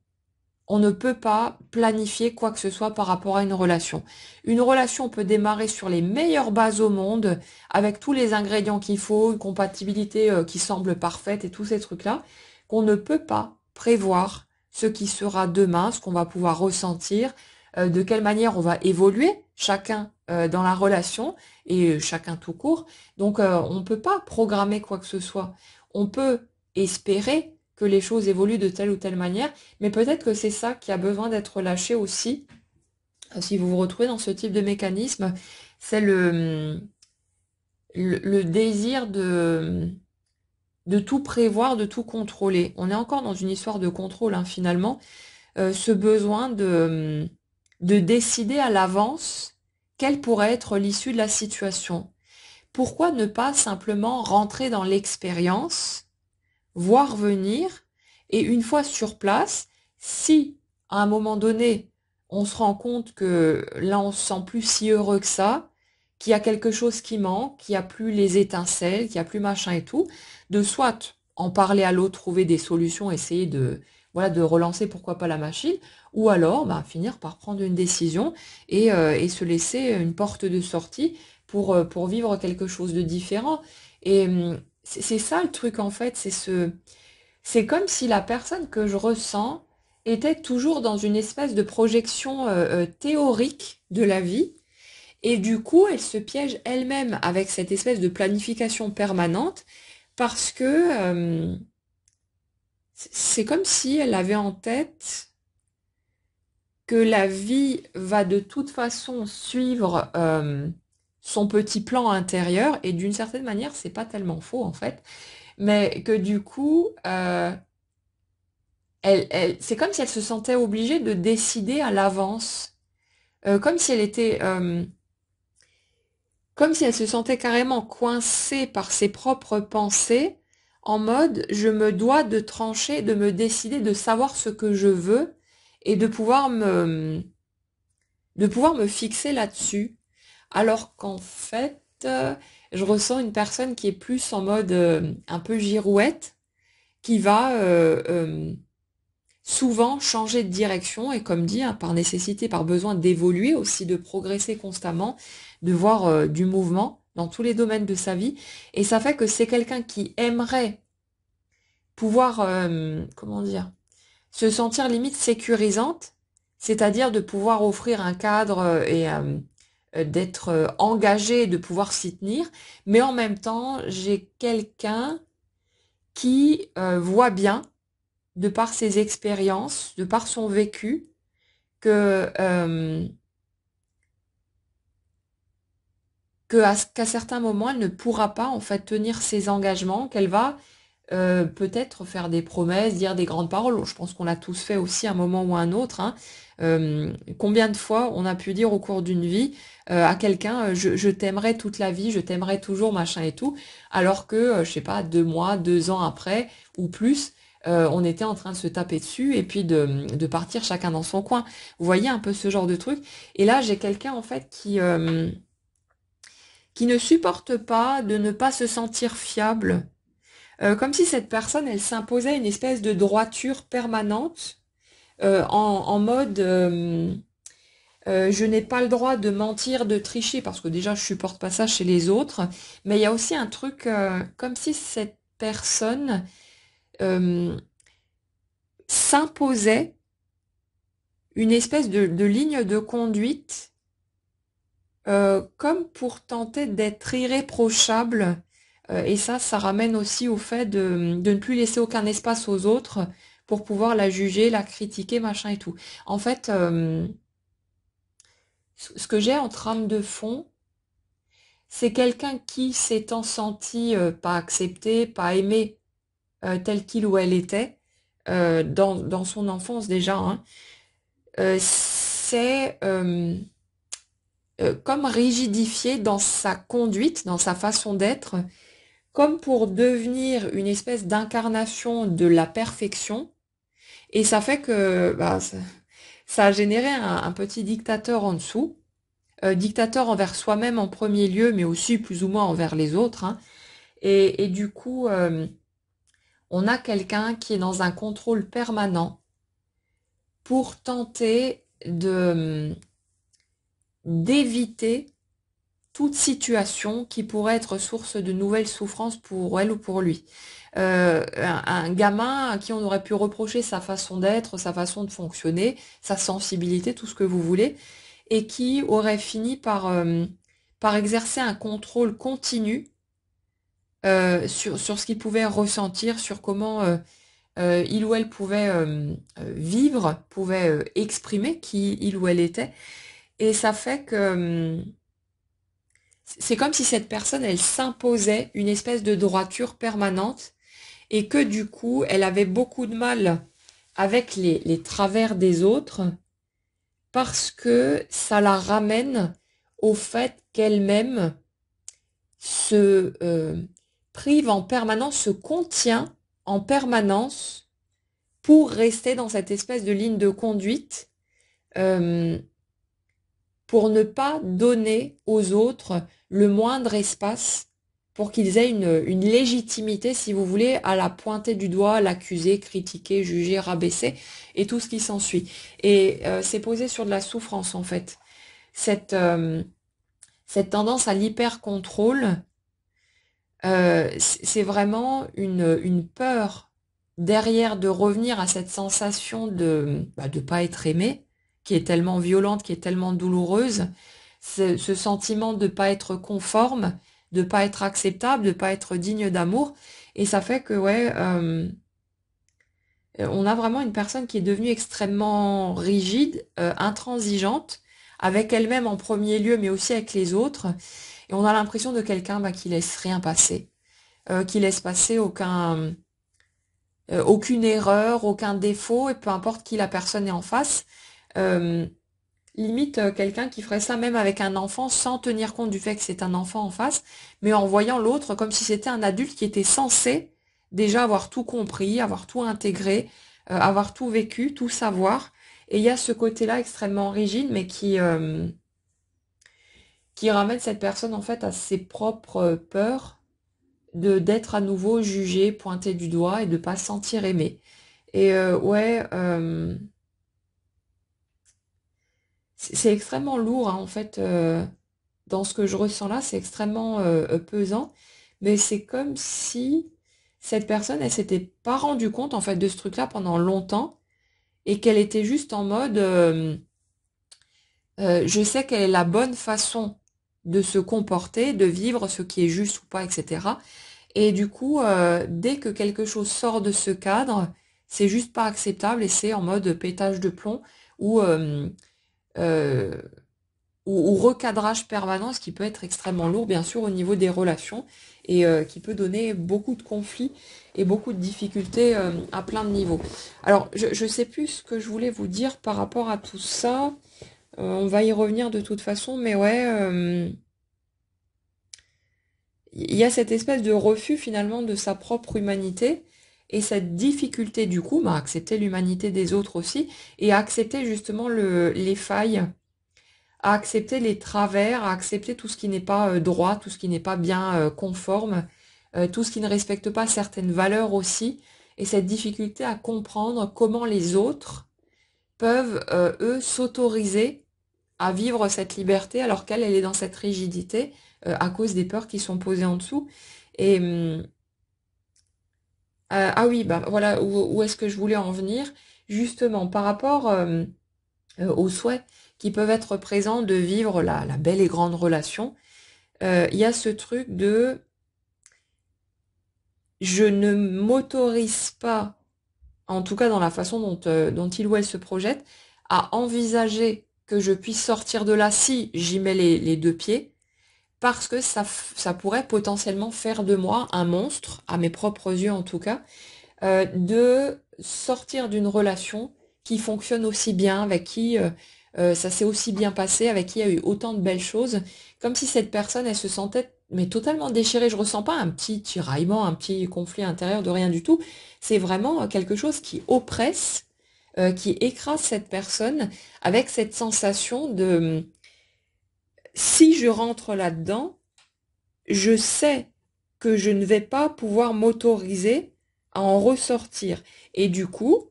on ne peut pas planifier quoi que ce soit par rapport à une relation. Une relation peut démarrer sur les meilleures bases au monde, avec tous les ingrédients qu'il faut, une compatibilité qui semble parfaite et tous ces trucs-là, qu'on ne peut pas prévoir ce qui sera demain, ce qu'on va pouvoir ressentir, de quelle manière on va évoluer, chacun dans la relation et chacun tout court. Donc on ne peut pas programmer quoi que ce soit. On peut espérer que les choses évoluent de telle ou telle manière, mais peut-être que c'est ça qui a besoin d'être lâché aussi. Si vous vous retrouvez dans ce type de mécanisme, c'est le désir de tout prévoir, de tout contrôler. On est encore dans une histoire de contrôle, hein, finalement. Ce besoin de décider à l'avance quelle pourrait être l'issue de la situation. Pourquoi ne pas simplement rentrer dans l'expérience, voir venir, et une fois sur place, si à un moment donné, on se rend compte que là, on se sent plus si heureux que ça, qu'il y a quelque chose qui manque, qu'il n'y a plus les étincelles, qu'il n'y a plus machin et tout, de soit en parler à l'autre, trouver des solutions, essayer voilà, de relancer pourquoi pas la machine, ou alors finir par prendre une décision et se laisser une porte de sortie pour vivre quelque chose de différent. Et c'est ça le truc en fait, c'est comme si la personne que je ressens était toujours dans une espèce de projection théorique de la vie, et du coup elle se piège elle-même avec cette espèce de planification permanente, parce que c'est comme si elle avait en tête que la vie va de toute façon suivre son petit plan intérieur, et d'une certaine manière, c'est pas tellement faux en fait, mais que du coup, c'est comme si elle se sentait obligée de décider à l'avance, comme si elle était, comme si elle se sentait carrément coincée par ses propres pensées, en mode je me dois de trancher, de me décider, de savoir ce que je veux et de pouvoir me fixer là-dessus. Alors qu'en fait, je ressens une personne qui est plus en mode un peu girouette, qui va souvent changer de direction et comme dit, hein, par nécessité, par besoin d'évoluer aussi, de progresser constamment, de voir du mouvement dans tous les domaines de sa vie. Et ça fait que c'est quelqu'un qui aimerait pouvoir, comment dire, se sentir limite sécurisante, c'est-à-dire de pouvoir offrir un cadre et d'être engagé, de pouvoir s'y tenir, mais en même temps, j'ai quelqu'un qui voit bien, de par ses expériences, de par son vécu, que qu'à certains moments, elle ne pourra pas en fait tenir ses engagements, qu'elle va peut-être faire des promesses, dire des grandes paroles. Je pense qu'on l'a tous fait aussi à un moment ou à un autre, hein. Combien de fois on a pu dire au cours d'une vie à quelqu'un je t'aimerai toute la vie, je t'aimerai toujours, machin et tout, alors que, je sais pas, 2 mois, 2 ans après, ou plus, on était en train de se taper dessus et puis de partir chacun dans son coin. Vous voyez un peu ce genre de truc. Et là, j'ai quelqu'un en fait qui ne supporte pas de ne pas se sentir fiable, comme si cette personne, elle s'imposait une espèce de droiture permanente, en mode je n'ai pas le droit de mentir, de tricher, parce que déjà je supporte pas ça chez les autres, mais il y a aussi un truc comme si cette personne euh, s'imposait une espèce de ligne de conduite, comme pour tenter d'être irréprochable. Et ça ramène aussi au fait de ne plus laisser aucun espace aux autres pour pouvoir la juger, la critiquer, machin et tout. En fait, ce que j'ai en trame de fond, c'est quelqu'un qui s'étant senti pas accepté, pas aimé tel qu'il ou elle était, dans son enfance déjà, hein, c'est comme rigidifié dans sa conduite, dans sa façon d'être, comme pour devenir une espèce d'incarnation de la perfection. Et ça fait que bah, ça a généré un petit dictateur en dessous, dictateur envers soi-même en premier lieu, mais aussi plus ou moins envers les autres, hein. Et du coup, on a quelqu'un qui est dans un contrôle permanent pour tenter de d'éviter toute situation qui pourrait être source de nouvelles souffrances pour elle ou pour lui. Un gamin à qui on aurait pu reprocher sa façon d'être, sa façon de fonctionner, sa sensibilité, tout ce que vous voulez, et qui aurait fini par exercer un contrôle continu sur ce qu'il pouvait ressentir, sur comment il ou elle pouvait vivre, pouvait exprimer qui il ou elle était. Et ça fait que c'est comme si cette personne, elle s'imposait une espèce de droiture permanente et que du coup, elle avait beaucoup de mal avec les travers des autres parce que ça la ramène au fait qu'elle-même se prive en permanence, se contient en permanence pour rester dans cette espèce de ligne de conduite, euh, pour ne pas donner aux autres le moindre espace pour qu'ils aient une légitimité, si vous voulez, à la pointer du doigt, l'accuser, critiquer, juger, rabaisser, et tout ce qui s'ensuit. Et c'est posé sur de la souffrance, en fait. Cette, euh, cette tendance à l'hyper-contrôle, c'est vraiment une peur derrière de revenir à cette sensation de pas être aimé, qui est tellement violente, qui est tellement douloureuse, ce sentiment de pas être conforme, de pas être acceptable, de pas être digne d'amour, et ça fait que ouais, On a vraiment une personne qui est devenue extrêmement rigide, intransigeante, avec elle-même en premier lieu, mais aussi avec les autres. Et on a l'impression de quelqu'un qui laisse rien passer, qui laisse passer aucune erreur, aucun défaut, et peu importe qui la personne est en face. Euh, Limite quelqu'un qui ferait ça même avec un enfant sans tenir compte du fait que c'est un enfant en face, mais en voyant l'autre comme si c'était un adulte qui était censé déjà avoir tout compris, avoir tout intégré, avoir tout vécu, tout savoir. Et il y a ce côté-là extrêmement rigide, mais qui ramène cette personne en fait à ses propres peurs de d'être à nouveau jugée, pointée du doigt et de pas se sentir aimée. Et ouais, c'est extrêmement lourd hein, en fait. Dans ce que je ressens là, c'est extrêmement pesant, mais c'est comme si cette personne, elle s'était pas rendue compte en fait de ce truc-là pendant longtemps et qu'elle était juste en mode, je sais quelle est la bonne façon de se comporter, de vivre ce qui est juste ou pas, etc. Et du coup, dès que quelque chose sort de ce cadre, c'est juste pas acceptable et c'est en mode pétage de plomb ou euh, ou recadrage permanent, ce qui peut être extrêmement lourd, bien sûr, au niveau des relations, et qui peut donner beaucoup de conflits et beaucoup de difficultés à plein de niveaux. Alors, je sais plus ce que je voulais vous dire par rapport à tout ça. On va y revenir de toute façon, mais ouais, il y a cette espèce de refus finalement de sa propre humanité. Et cette difficulté du coup, à accepter l'humanité des autres aussi, et à accepter justement les failles, à accepter les travers, à accepter tout ce qui n'est pas droit, tout ce qui n'est pas bien conforme, tout ce qui ne respecte pas certaines valeurs aussi, et cette difficulté à comprendre comment les autres peuvent, eux, s'autoriser à vivre cette liberté alors qu'elle, elle est dans cette rigidité à cause des peurs qui sont posées en dessous. Et ah oui, bah voilà où est-ce que je voulais en venir, justement par rapport aux souhaits qui peuvent être présents de vivre la belle et grande relation. Il y a ce truc de je ne m'autorise pas, en tout cas dans la façon dont il ou elle se projette, à envisager que je puisse sortir de là si j'y mets les deux pieds, parce que ça pourrait potentiellement faire de moi un monstre, à mes propres yeux en tout cas, de sortir d'une relation qui fonctionne aussi bien, avec qui ça s'est aussi bien passé, avec qui il y a eu autant de belles choses, comme si cette personne, elle se sentait mais totalement déchirée. Je ressens pas un petit tiraillement, un petit conflit intérieur de rien du tout. C'est vraiment quelque chose qui oppresse, qui écrase cette personne avec cette sensation de si je rentre là-dedans, je sais que je ne vais pas pouvoir m'autoriser à en ressortir. Et du coup,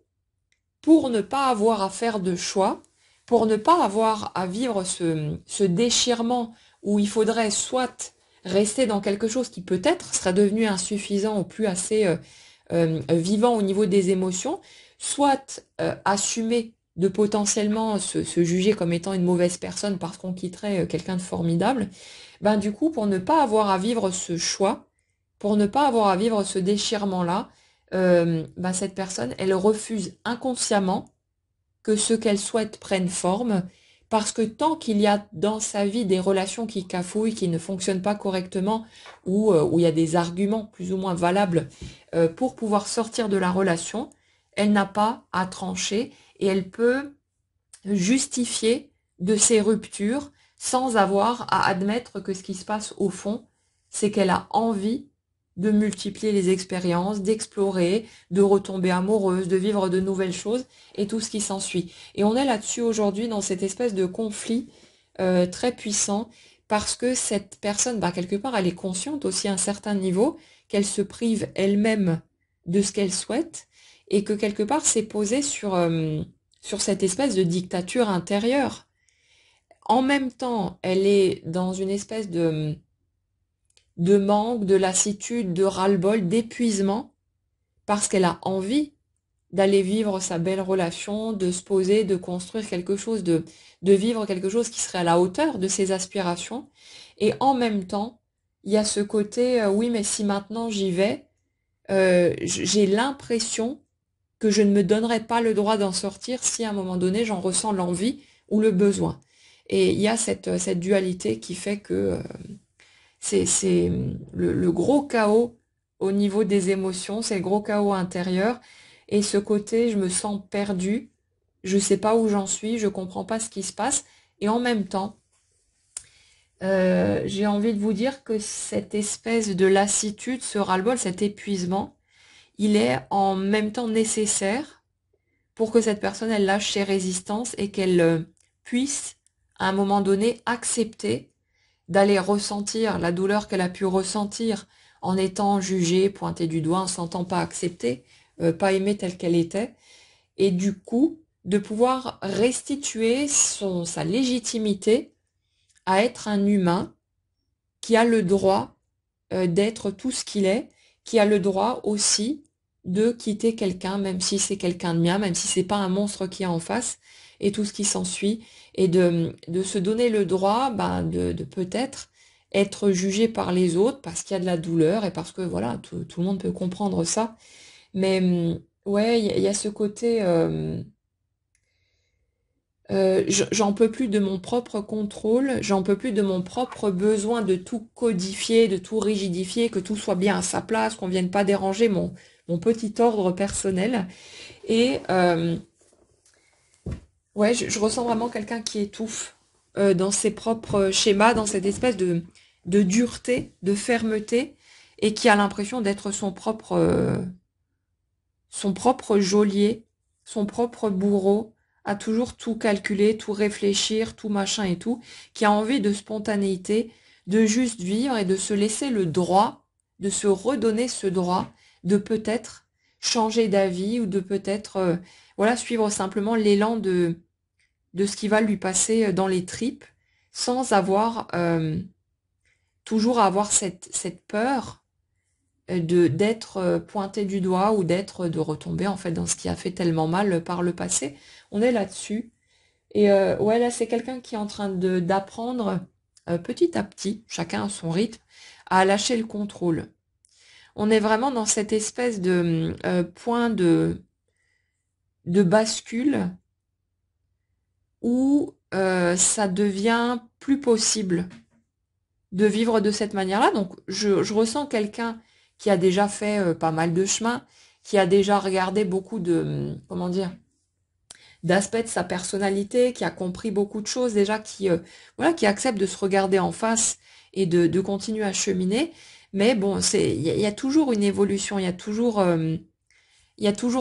pour ne pas avoir à faire de choix, pour ne pas avoir à vivre ce déchirement où il faudrait soit rester dans quelque chose qui peut-être serait devenu insuffisant ou plus assez vivant au niveau des émotions, soit assumer de potentiellement se juger comme étant une mauvaise personne parce qu'on quitterait quelqu'un de formidable, ben du coup, pour ne pas avoir à vivre ce choix, pour ne pas avoir à vivre ce déchirement-là, ben cette personne, elle refuse inconsciemment que ce qu'elle souhaite prenne forme, parce que tant qu'il y a dans sa vie des relations qui cafouillent, qui ne fonctionnent pas correctement, ou où il y a des arguments plus ou moins valables pour pouvoir sortir de la relation, elle n'a pas à trancher et elle peut justifier de ces ruptures sans avoir à admettre que ce qui se passe au fond, c'est qu'elle a envie de multiplier les expériences, d'explorer, de retomber amoureuse, de vivre de nouvelles choses et tout ce qui s'ensuit. Et on est là-dessus aujourd'hui dans cette espèce de conflit très puissant parce que cette personne, quelque part, elle est consciente aussi à un certain niveau qu'elle se prive elle-même de ce qu'elle souhaite et que quelque part c'est posé sur cette espèce de dictature intérieure. En même temps, elle est dans une espèce de manque, de lassitude, de ras-le-bol, d'épuisement, parce qu'elle a envie d'aller vivre sa belle relation, de se poser, de construire quelque chose, de vivre quelque chose qui serait à la hauteur de ses aspirations. Et en même temps, il y a ce côté, oui, mais si maintenant j'y vais, j'ai l'impression que je ne me donnerai pas le droit d'en sortir si à un moment donné j'en ressens l'envie ou le besoin. Et il y a cette dualité qui fait que c'est le gros chaos au niveau des émotions, c'est le gros chaos intérieur. Et ce côté, je me sens perdue, je sais pas où j'en suis, je comprends pas ce qui se passe. Et en même temps, j'ai envie de vous dire que cette espèce de lassitude, ce ras-le-bol, cet épuisement, il est en même temps nécessaire pour que cette personne, elle lâche ses résistances et qu'elle puisse, à un moment donné, accepter d'aller ressentir la douleur qu'elle a pu ressentir en étant jugée, pointée du doigt, en ne se sentant pas acceptée, pas aimée telle qu'elle était, et du coup, de pouvoir restituer sa légitimité à être un humain qui a le droit d'être tout ce qu'il est, qui a le droit aussi de quitter quelqu'un, même si c'est quelqu'un de bien, même si c'est pas un monstre qui est en face, et tout ce qui s'ensuit, et de se donner le droit de peut-être être jugé par les autres parce qu'il y a de la douleur et parce que voilà, tout le monde peut comprendre ça. Mais ouais, il y a ce côté j'en peux plus de mon propre contrôle, j'en peux plus de mon propre besoin de tout codifier, de tout rigidifier, que tout soit bien à sa place, qu'on vienne pas déranger mon petit ordre personnel. Et ouais, je ressens vraiment quelqu'un qui étouffe dans ses propres schémas, dans cette espèce de dureté, de fermeté, et qui a l'impression d'être son propre geôlier, son propre bourreau, à toujours tout calculer, tout réfléchir, tout machin et tout, qui a envie de spontanéité, de juste vivre et de se laisser le droit, de se redonner ce droit, de peut-être changer d'avis ou de peut-être voilà, suivre simplement l'élan de ce qui va lui passer dans les tripes, sans avoir toujours avoir cette peur de d'être pointé du doigt ou de retomber en fait dans ce qui a fait tellement mal par le passé. On est là-dessus. Et ouais, là, c'est quelqu'un qui est en train de d'apprendre petit à petit, chacun à son rythme, à lâcher le contrôle. On est vraiment dans cette espèce de point de bascule où ça devient plus possible de vivre de cette manière-là. Donc, je ressens quelqu'un qui a déjà fait pas mal de chemin, qui a déjà regardé beaucoup comment dire, d'aspects de sa personnalité, qui a compris beaucoup de choses déjà, voilà, qui accepte de se regarder en face et de continuer à cheminer. Mais bon, il y a toujours une évolution, il y a toujours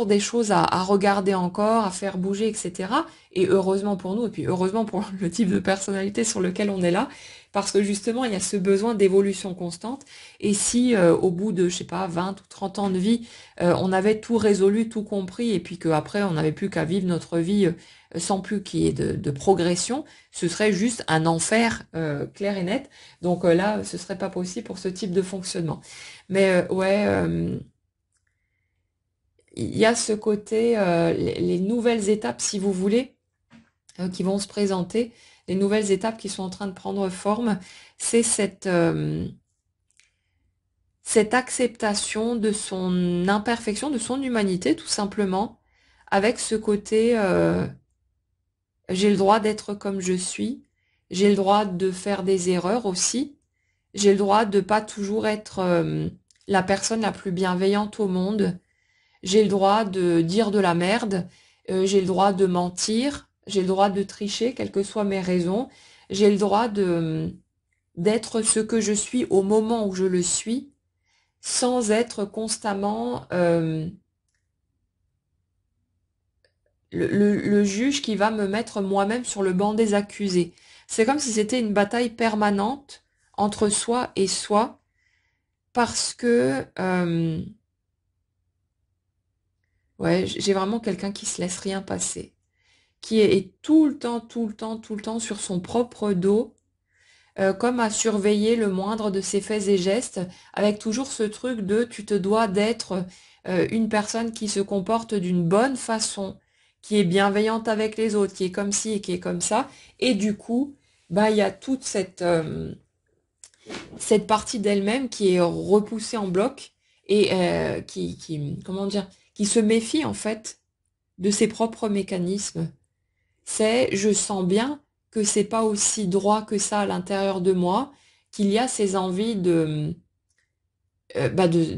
des choses à regarder encore, à faire bouger, etc. Et heureusement pour nous, et puis heureusement pour le type de personnalité sur lequel on est là, parce que justement, il y a ce besoin d'évolution constante. Et si au bout de, je sais pas, 20 ou 30 ans de vie, on avait tout résolu, tout compris, et puis qu'après, on n'avait plus qu'à vivre notre vie sans plus qu'il y ait de progression, ce serait juste un enfer clair et net. Donc là, ce serait pas possible pour ce type de fonctionnement. Mais ouais... il y a ce côté, les nouvelles étapes, si vous voulez, qui vont se présenter, les nouvelles étapes qui sont en train de prendre forme, c'est cette acceptation de son imperfection, de son humanité, tout simplement, avec ce côté, j'ai le droit d'être comme je suis, j'ai le droit de faire des erreurs aussi, j'ai le droit de pas toujours être la personne la plus bienveillante au monde. J'ai le droit de dire de la merde, j'ai le droit de mentir, j'ai le droit de tricher, quelles que soient mes raisons, j'ai le droit d'être ce que je suis au moment où je le suis, sans être constamment le juge qui va me mettre moi-même sur le banc des accusés. C'est comme si c'était une bataille permanente entre soi et soi, parce que ouais, j'ai vraiment quelqu'un qui se laisse rien passer, qui est tout le temps, tout le temps, tout le temps sur son propre dos, comme à surveiller le moindre de ses faits et gestes, avec toujours ce truc de tu te dois d'être une personne qui se comporte d'une bonne façon, qui est bienveillante avec les autres, qui est comme ci et qui est comme ça, et du coup, bah il y a toute cette partie d'elle-même qui est repoussée en bloc et comment dire, qui se méfie en fait de ses propres mécanismes. C'est je sens bien que c'est pas aussi droit que ça à l'intérieur de moi, qu'il y a ces envies de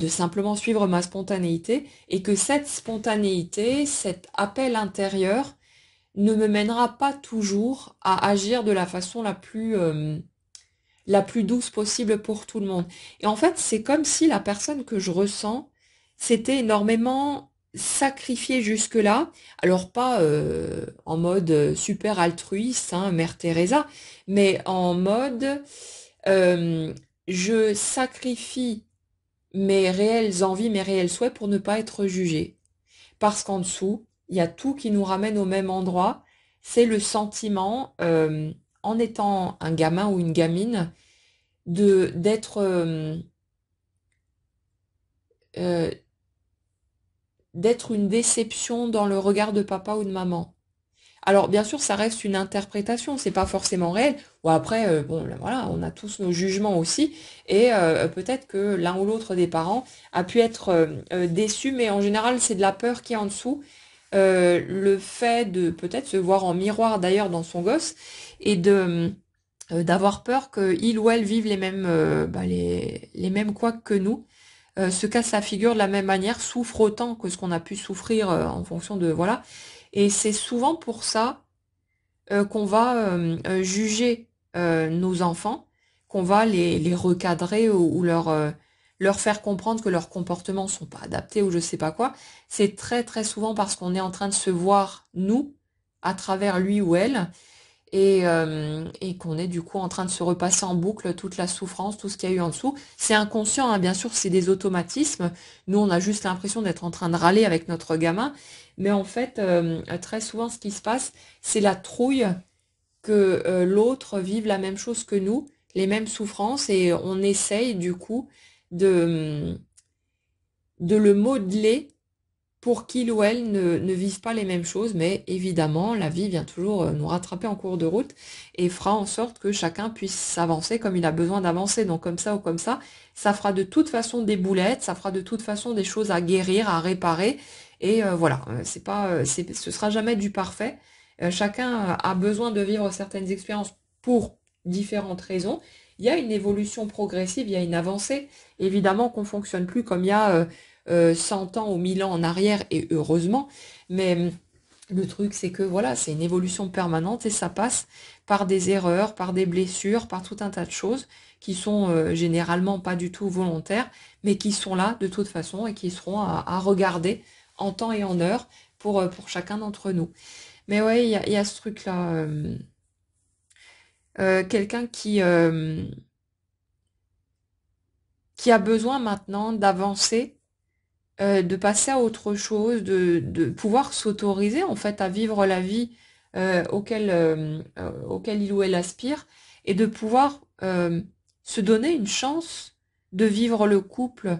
simplement suivre ma spontanéité et que cette spontanéité, cet appel intérieur ne me mènera pas toujours à agir de la façon la plus douce possible pour tout le monde. Et en fait, c'est comme si la personne que je ressens s'était énormément sacrifiée jusque-là. Alors pas en mode super altruiste, hein, Mère Teresa, mais en mode euh, je sacrifie mes réelles envies, mes réels souhaits pour ne pas être jugée. Parce qu'en dessous, il y a tout qui nous ramène au même endroit. C'est le sentiment, en étant un gamin ou une gamine, de d'être euh, d'être une déception dans le regard de papa ou de maman. Alors bien sûr, ça reste une interprétation, c'est pas forcément réel. Ou après, bon, là, voilà, on a tous nos jugements aussi, et peut-être que l'un ou l'autre des parents a pu être déçu, mais en général, c'est de la peur qui est en dessous. Le fait de peut-être se voir en miroir d'ailleurs dans son gosse et de d'avoir peur qu'il ou elle vive les mêmes couacs que nous, se casse la figure de la même manière, souffre autant que ce qu'on a pu souffrir en fonction de voilà. Et c'est souvent pour ça qu'on va juger nos enfants, qu'on va les recadrer ou leur faire comprendre que leurs comportements sont pas adaptés ou je sais pas quoi. C'est très très souvent parce qu'on est en train de se voir, nous, à travers lui ou elle, et qu'on est du coup en train de se repasser en boucle toute la souffrance, tout ce qu'il y a eu en dessous. C'est inconscient, hein, bien sûr, c'est des automatismes. Nous, on a juste l'impression d'être en train de râler avec notre gamin. Mais en fait, très souvent, ce qui se passe, c'est la trouille que l'autre vive la même chose que nous, les mêmes souffrances, et on essaye du coup de, de le modeler pour qu'il ou elle ne vive pas les mêmes choses, mais évidemment, la vie vient toujours nous rattraper en cours de route et fera en sorte que chacun puisse s'avancer comme il a besoin d'avancer. Donc comme ça ou comme ça fera de toute façon des boulettes, ça fera de toute façon des choses à guérir, à réparer. Et voilà, c'est pas, ce sera jamais du parfait. Chacun a besoin de vivre certaines expériences pour différentes raisons. Il y a une évolution progressive, il y a une avancée. Évidemment qu'on fonctionne plus comme il y a 100 ans ou 1000 ans en arrière, et heureusement, mais le truc c'est que voilà, c'est une évolution permanente et ça passe par des erreurs, par des blessures, par tout un tas de choses qui sont généralement pas du tout volontaires, mais qui sont là de toute façon et qui seront à regarder en temps et en heure pour chacun d'entre nous. Mais ouais, il y a ce truc-là. Quelqu'un qui a besoin maintenant d'avancer, de passer à autre chose, de pouvoir s'autoriser en fait à vivre la vie auquel il ou elle aspire, et de pouvoir se donner une chance de vivre le couple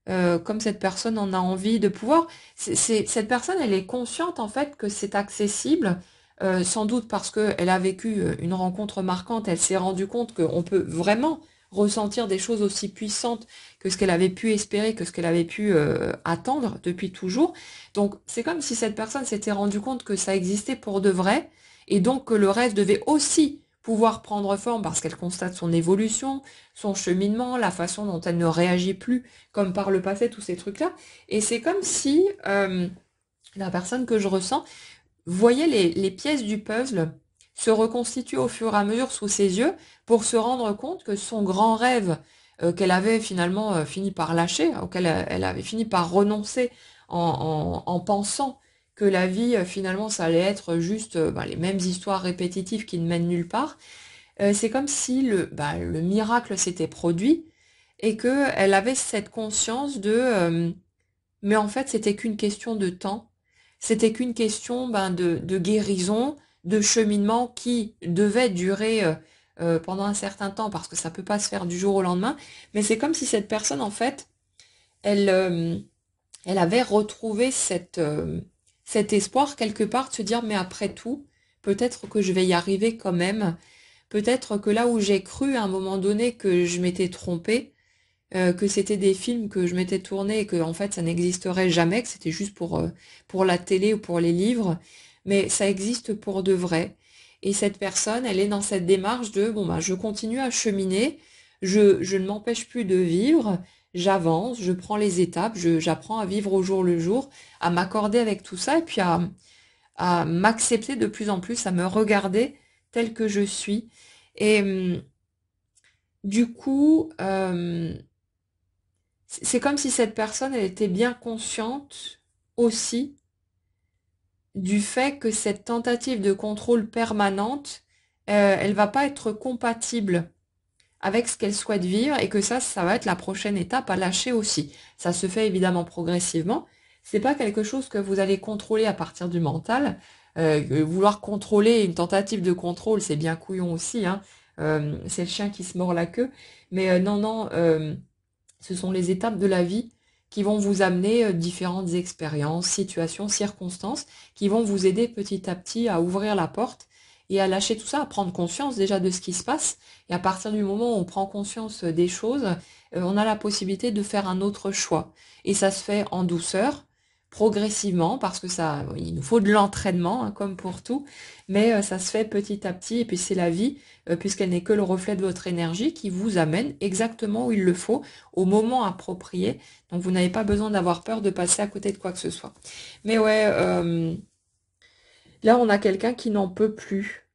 comme cette personne en a envie, de pouvoir. Cette personne, elle est consciente en fait que c'est accessible. Sans doute parce qu'elle a vécu une rencontre marquante, elle s'est rendue compte qu'on peut vraiment ressentir des choses aussi puissantes que ce qu'elle avait pu espérer, que ce qu'elle avait pu attendre depuis toujours. Donc c'est comme si cette personne s'était rendue compte que ça existait pour de vrai, et donc que le reste devait aussi pouvoir prendre forme parce qu'elle constate son évolution, son cheminement, la façon dont elle ne réagit plus comme par le passé, tous ces trucs-là. Et c'est comme si la personne que je ressens voyait les pièces du puzzle se reconstituer au fur et à mesure sous ses yeux pour se rendre compte que son grand rêve qu'elle avait finalement fini par lâcher, auquel elle avait fini par renoncer en pensant que la vie finalement ça allait être juste les mêmes histoires répétitives qui ne mènent nulle part. C'est comme si le miracle s'était produit et que elle avait cette conscience mais en fait c'était qu'une question de temps, c'était qu'une question de guérison, de cheminement qui devait durer pendant un certain temps parce que ça peut pas se faire du jour au lendemain. Mais c'est comme si cette personne, en fait, elle, euh, elle avait retrouvé cet espoir quelque part de se dire, mais après tout, peut-être que je vais y arriver quand même. Peut-être que là où j'ai cru à un moment donné que je m'étais trompée, que c'était des films que je m'étais tourné et que en fait ça n'existerait jamais, que c'était juste pour la télé ou pour les livres, mais ça existe pour de vrai. Et cette personne, elle est dans cette démarche de bon bah je continue à cheminer, je ne m'empêche plus de vivre, j'avance, je prends les étapes, j'apprends à vivre au jour le jour, à m'accorder avec tout ça et puis à m'accepter de plus en plus, à me regarder tel que je suis. Et du coup, c'est comme si cette personne, elle était bien consciente aussi du fait que cette tentative de contrôle permanente, elle va pas être compatible avec ce qu'elle souhaite vivre et que ça va être la prochaine étape à lâcher aussi. Ça se fait évidemment progressivement. C'est pas quelque chose que vous allez contrôler à partir du mental. Vouloir contrôler une tentative de contrôle, c'est bien couillon aussi, hein. C'est le chien qui se mord la queue. Mais non, non, ce sont les étapes de la vie qui vont vous amener différentes expériences, situations, circonstances, qui vont vous aider petit à petit à ouvrir la porte et à lâcher tout ça, à prendre conscience déjà de ce qui se passe. Et à partir du moment où on prend conscience des choses, on a la possibilité de faire un autre choix. Et ça se fait en douceur, progressivement, parce que ça, il nous faut de l'entraînement, hein, comme pour tout, mais ça se fait petit à petit. Et puis c'est la vie, puisqu'elle n'est que le reflet de votre énergie, qui vous amène exactement où il le faut, au moment approprié. Donc vous n'avez pas besoin d'avoir peur de passer à côté de quoi que ce soit. Mais ouais, là on a quelqu'un qui n'en peut plus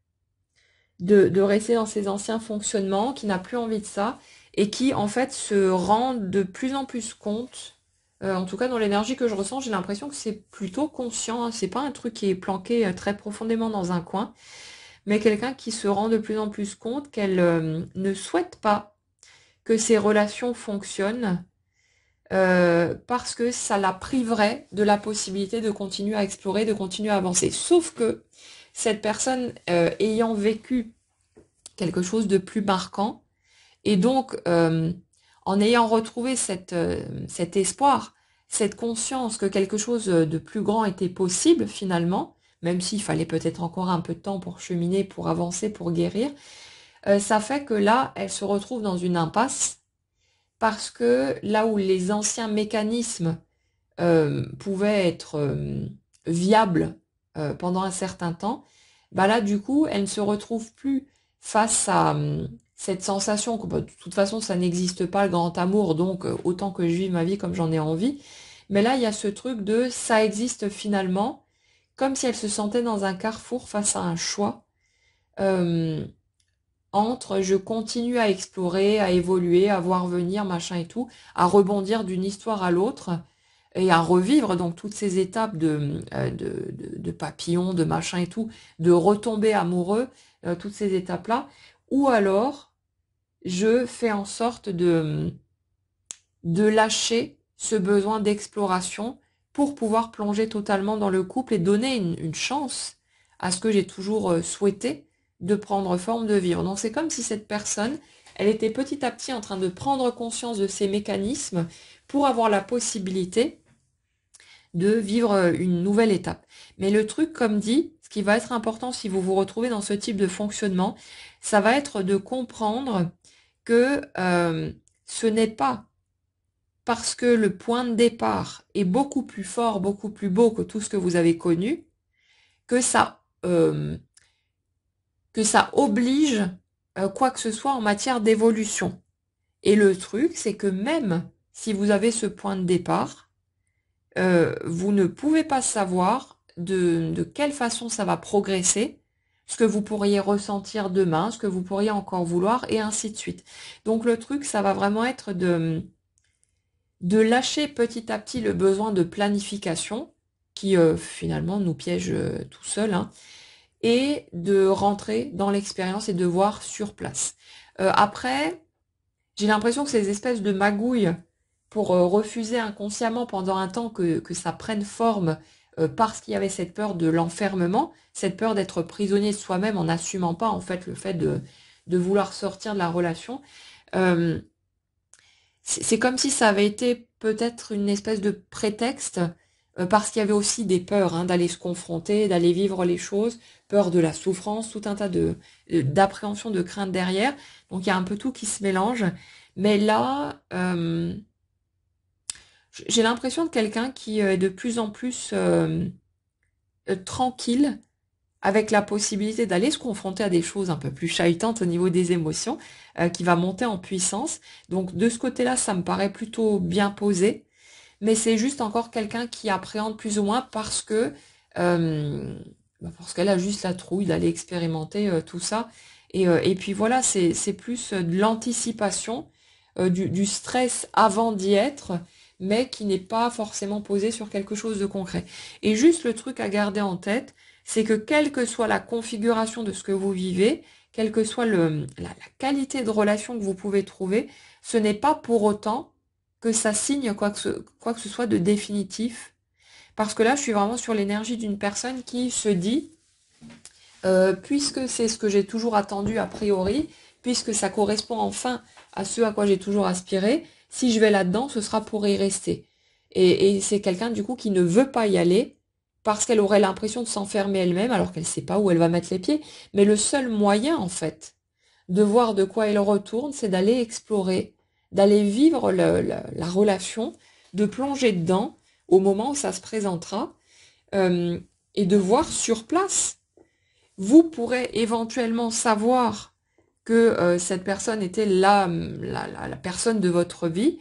de rester dans ses anciens fonctionnements, qui n'a plus envie de ça, et qui en fait se rend de plus en plus compte, en tout cas dans l'énergie que je ressens, j'ai l'impression que c'est plutôt conscient, hein. C'est pas un truc qui est planqué très profondément dans un coin, mais quelqu'un qui se rend de plus en plus compte qu'elle ne souhaite pas que ses relations fonctionnent parce que ça la priverait de la possibilité de continuer à explorer, de continuer à avancer. Sauf que cette personne ayant vécu quelque chose de plus marquant, et donc en ayant retrouvé cet espoir, cette conscience que quelque chose de plus grand était possible finalement, même s'il fallait peut-être encore un peu de temps pour cheminer, pour avancer, pour guérir, ça fait que là, elle se retrouve dans une impasse parce que là où les anciens mécanismes pouvaient être viables pendant un certain temps, bah là du coup elle ne se retrouve plus face à cette sensation que bah, de toute façon ça n'existe pas le grand amour, donc autant que je vive ma vie comme j'en ai envie. Mais là il y a ce truc de ça existe finalement, comme si elle se sentait dans un carrefour face à un choix. euh, Entre je continue à explorer, à évoluer, à voir venir, machin et tout, à rebondir d'une histoire à l'autre et à revivre donc toutes ces étapes de papillon, de machin et tout, de retomber amoureux, toutes ces étapes-là, ou alors je fais en sorte de lâcher ce besoin d'exploration pour pouvoir plonger totalement dans le couple et donner une chance à ce que j'ai toujours souhaité de prendre forme, de vivre. Donc c'est comme si cette personne, elle était petit à petit en train de prendre conscience de ces mécanismes pour avoir la possibilité de vivre une nouvelle étape. Mais le truc, comme dit, ce qui va être important si vous vous retrouvez dans ce type de fonctionnement, ça va être de comprendre que ce n'est pas parce que le point de départ est beaucoup plus fort, beaucoup plus beau que tout ce que vous avez connu, que ça oblige quoi que ce soit en matière d'évolution. Et le truc, c'est que même si vous avez ce point de départ, vous ne pouvez pas savoir de quelle façon ça va progresser, ce que vous pourriez ressentir demain, ce que vous pourriez encore vouloir, et ainsi de suite. Donc le truc, ça va vraiment être de lâcher petit à petit le besoin de planification, qui finalement nous piège tout seul, hein, et de rentrer dans l'expérience et de voir sur place. Après, j'ai l'impression que ces espèces de magouilles pour refuser inconsciemment pendant un temps que ça prenne forme parce qu'il y avait cette peur de l'enfermement, cette peur d'être prisonnier de soi-même en n'assumant pas en fait le fait de vouloir sortir de la relation. Euh, c'est comme si ça avait été peut-être une espèce de prétexte, parce qu'il y avait aussi des peurs, hein, d'aller se confronter, d'aller vivre les choses, peur de la souffrance, tout un tas d'appréhension, de crainte derrière. Donc il y a un peu tout qui se mélange. Mais là, j'ai l'impression de quelqu'un qui est de plus en plus tranquille, avec la possibilité d'aller se confronter à des choses un peu plus chahutantes au niveau des émotions, qui va monter en puissance. Donc de ce côté-là, ça me paraît plutôt bien posé, mais c'est juste encore quelqu'un qui appréhende plus ou moins euh, parce qu'elle a juste la trouille d'aller expérimenter tout ça. Et puis voilà, c'est plus de l'anticipation, du stress avant d'y être, mais qui n'est pas forcément posé sur quelque chose de concret. Et juste le truc à garder en tête, c'est que quelle que soit la configuration de ce que vous vivez, quelle que soit la qualité de relation que vous pouvez trouver, ce n'est pas pour autant que ça signe quoi que ce soit de définitif. Parce que là, je suis vraiment sur l'énergie d'une personne qui se dit, puisque c'est ce que j'ai toujours attendu a priori, puisque ça correspond enfin à ce à quoi j'ai toujours aspiré, si je vais là-dedans, ce sera pour y rester. Et c'est quelqu'un du coup qui ne veut pas y aller parce qu'elle aurait l'impression de s'enfermer elle-même alors qu'elle ne sait pas où elle va mettre les pieds. Mais le seul moyen en fait de voir de quoi elle retourne, c'est d'aller explorer, d'aller vivre la relation, de plonger dedans au moment où ça se présentera, euh, et de voir sur place. Vous pourrez éventuellement savoir que cette personne était la personne de votre vie,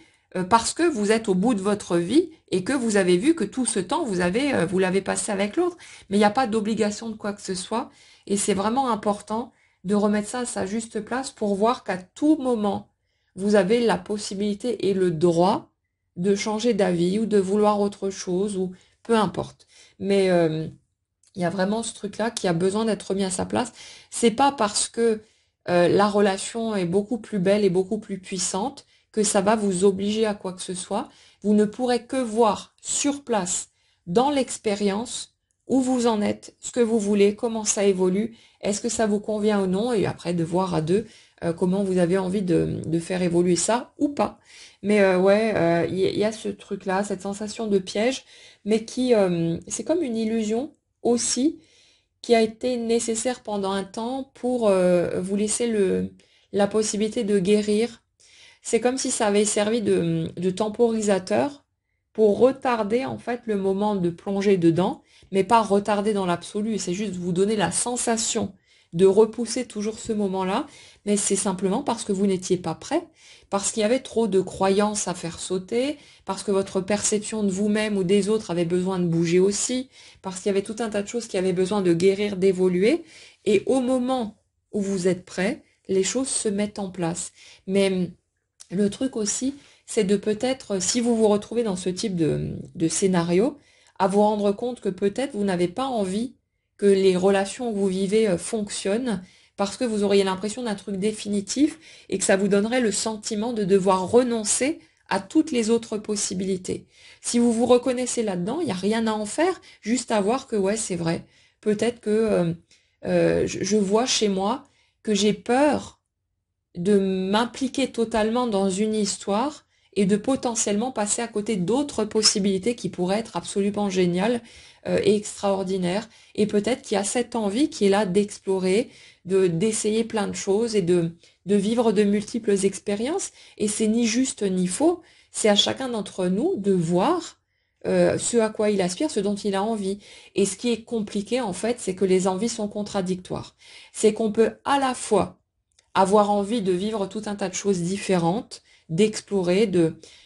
parce que vous êtes au bout de votre vie et que vous avez vu que tout ce temps, vous l'avez passé avec l'autre. Mais il n'y a pas d'obligation de quoi que ce soit. Et c'est vraiment important de remettre ça à sa juste place pour voir qu'à tout moment, vous avez la possibilité et le droit de changer d'avis ou de vouloir autre chose ou peu importe. Mais il y a vraiment ce truc-là qui a besoin d'être remis à sa place. C'est pas parce que la relation est beaucoup plus belle et beaucoup plus puissante que ça va vous obliger à quoi que ce soit. Vous ne pourrez que voir sur place, dans l'expérience, où vous en êtes, ce que vous voulez, comment ça évolue, est-ce que ça vous convient ou non, et après de voir à deux comment vous avez envie de faire évoluer ça ou pas. Mais ouais, y a ce truc-là, cette sensation de piège, mais qui, c'est comme une illusion aussi, qui a été nécessaire pendant un temps pour vous laisser la possibilité de guérir. C'est comme si ça avait servi de temporisateur pour retarder en fait le moment de plonger dedans, mais pas retarder dans l'absolu. C'est juste vous donner la sensation de repousser toujours ce moment-là, mais c'est simplement parce que vous n'étiez pas prêt, parce qu'il y avait trop de croyances à faire sauter, parce que votre perception de vous-même ou des autres avait besoin de bouger aussi, parce qu'il y avait tout un tas de choses qui avaient besoin de guérir, d'évoluer, et au moment où vous êtes prêt, les choses se mettent en place. Mais le truc aussi, c'est de peut-être, si vous vous retrouvez dans ce type de scénario, à vous rendre compte que peut-être vous n'avez pas envie que les relations que vous vivez fonctionnent parce que vous auriez l'impression d'un truc définitif et que ça vous donnerait le sentiment de devoir renoncer à toutes les autres possibilités. Si vous vous reconnaissez là-dedans, il n'y a rien à en faire, juste à voir que ouais, c'est vrai. Peut-être que je vois chez moi que j'ai peur de m'impliquer totalement dans une histoire et de potentiellement passer à côté d'autres possibilités qui pourraient être absolument géniales et extraordinaires. Et peut-être qu'il y a cette envie qui est là d'explorer, d'essayer plein de choses et de vivre de multiples expériences. Et c'est ni juste ni faux. C'est à chacun d'entre nous de voir ce à quoi il aspire, ce dont il a envie. Et ce qui est compliqué, en fait, c'est que les envies sont contradictoires. C'est qu'on peut à la fois avoir envie de vivre tout un tas de choses différentes, d'explorer,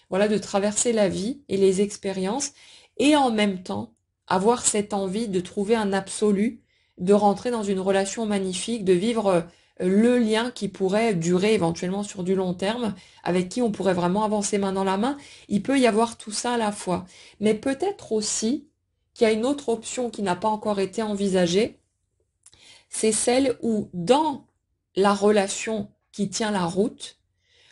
voilà, de traverser la vie et les expériences, et en même temps avoir cette envie de trouver un absolu, de rentrer dans une relation magnifique, de vivre le lien qui pourrait durer éventuellement sur du long terme, avec qui on pourrait vraiment avancer main dans la main. Il peut y avoir tout ça à la fois. Mais peut-être aussi qu'il y a une autre option qui n'a pas encore été envisagée, c'est celle où dans la relation qui tient la route,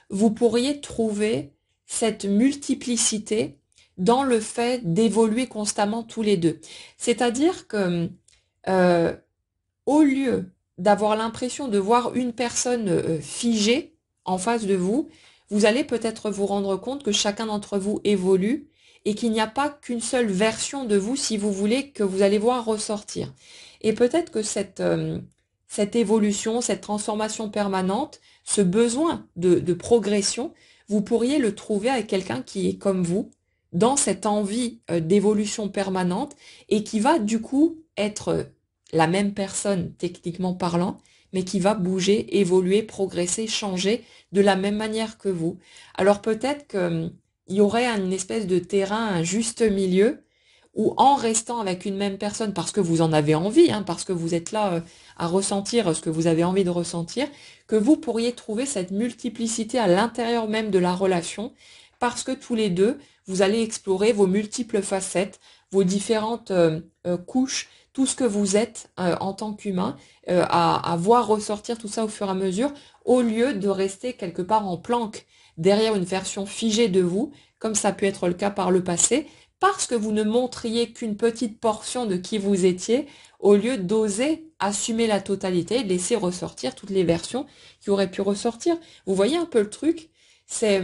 vous pourriez trouver cette multiplicité dans le fait d'évoluer constamment tous les deux. C'est-à-dire que euh, au lieu d'avoir l'impression de voir une personne figée en face de vous, vous allez peut-être vous rendre compte que chacun d'entre vous évolue et qu'il n'y a pas qu'une seule version de vous, si vous voulez, que vous allez voir ressortir. Et peut-être que cette évolution, cette transformation permanente, ce besoin de progression, vous pourriez le trouver avec quelqu'un qui est comme vous, dans cette envie d'évolution permanente et qui va du coup être la même personne techniquement parlant, mais qui va bouger, évoluer, progresser, changer de la même manière que vous. Alors peut-être qu'il y aurait une espèce de terrain, un juste milieu, où en restant avec une même personne, parce que vous en avez envie, hein, parce que vous êtes là à ressentir ce que vous avez envie de ressentir, que vous pourriez trouver cette multiplicité à l'intérieur même de la relation, parce que tous les deux, vous allez explorer vos multiples facettes, vos différentes couches, tout ce que vous êtes en tant qu'humain, à voir ressortir tout ça au fur et à mesure, au lieu de rester quelque part en planque derrière une version figée de vous, comme ça a pu être le cas par le passé, parce que vous ne montriez qu'une petite portion de qui vous étiez, au lieu d'oser assumer la totalité et de laisser ressortir toutes les versions qui auraient pu ressortir. Vous voyez un peu le truc? C'est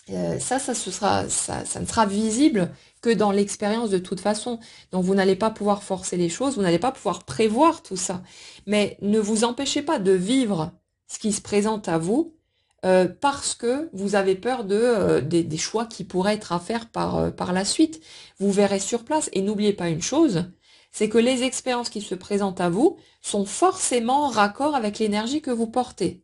ça ne sera visible que dans l'expérience de toute façon. Donc vous n'allez pas pouvoir forcer les choses, vous n'allez pas pouvoir prévoir tout ça. Mais ne vous empêchez pas de vivre ce qui se présente à vous parce que vous avez peur des choix qui pourraient être à faire par la suite. Vous verrez sur place et n'oubliez pas une chose, c'est que les expériences qui se présentent à vous sont forcément en raccord avec l'énergie que vous portez.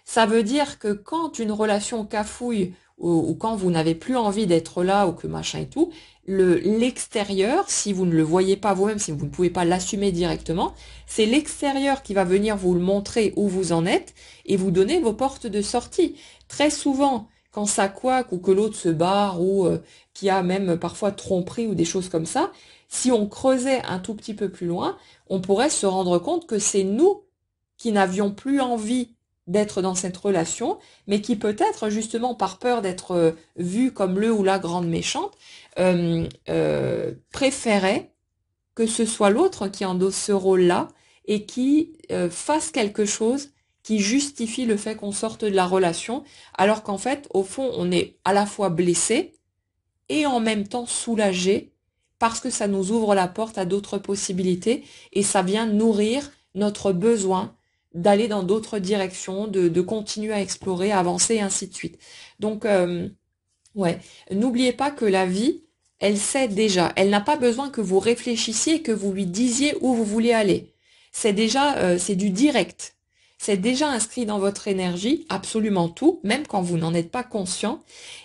Ça veut dire que quand une relation cafouille ou quand vous n'avez plus envie d'être là ou que machin et tout, l'extérieur, si vous ne le voyez pas vous-même, si vous ne pouvez pas l'assumer directement, c'est l'extérieur qui va venir vous le montrer où vous en êtes et vous donner vos portes de sortie. Très souvent, quand ça couac ou que l'autre se barre ou qu'il y a même parfois tromperie ou des choses comme ça, si on creusait un tout petit peu plus loin, on pourrait se rendre compte que c'est nous qui n'avions plus envie d'être dans cette relation, mais qui peut-être justement par peur d'être vu comme le ou la grande méchante, préférait que ce soit l'autre qui endosse ce rôle-là et qui fasse quelque chose qui justifie le fait qu'on sorte de la relation, alors qu'en fait, au fond, on est à la fois blessé et en même temps soulagé parce que ça nous ouvre la porte à d'autres possibilités et ça vient nourrir notre besoin d'aller dans d'autres directions, de continuer à explorer, à avancer et ainsi de suite. Donc, ouais, n'oubliez pas que la vie, elle sait déjà. Elle n'a pas besoin que vous réfléchissiez, que vous lui disiez où vous voulez aller. C'est déjà, c'est du direct. C'est déjà inscrit dans votre énergie, absolument tout, même quand vous n'en êtes pas conscient.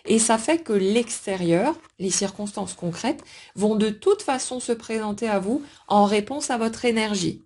Et ça fait que l'extérieur, les circonstances concrètes, vont de toute façon se présenter à vous en réponse à votre énergie.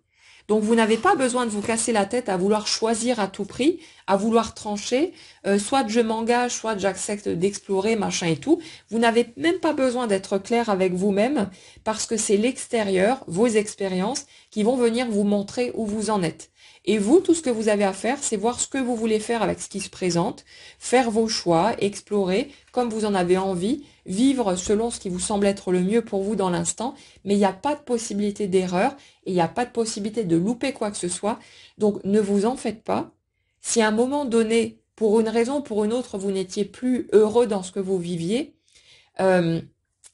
Donc vous n'avez pas besoin de vous casser la tête à vouloir choisir à tout prix, à vouloir trancher, soit je m'engage, soit j'accepte d'explorer, machin et tout. Vous n'avez même pas besoin d'être clair avec vous-même parce que c'est l'extérieur, vos expériences, qui vont venir vous montrer où vous en êtes. Et vous, tout ce que vous avez à faire, c'est voir ce que vous voulez faire avec ce qui se présente, faire vos choix, explorer comme vous en avez envie, vivre selon ce qui vous semble être le mieux pour vous dans l'instant, mais il n'y a pas de possibilité d'erreur et il n'y a pas de possibilité de louper quoi que ce soit. Donc ne vous en faites pas. Si à un moment donné, pour une raison ou pour une autre, vous n'étiez plus heureux dans ce que vous viviez, euh,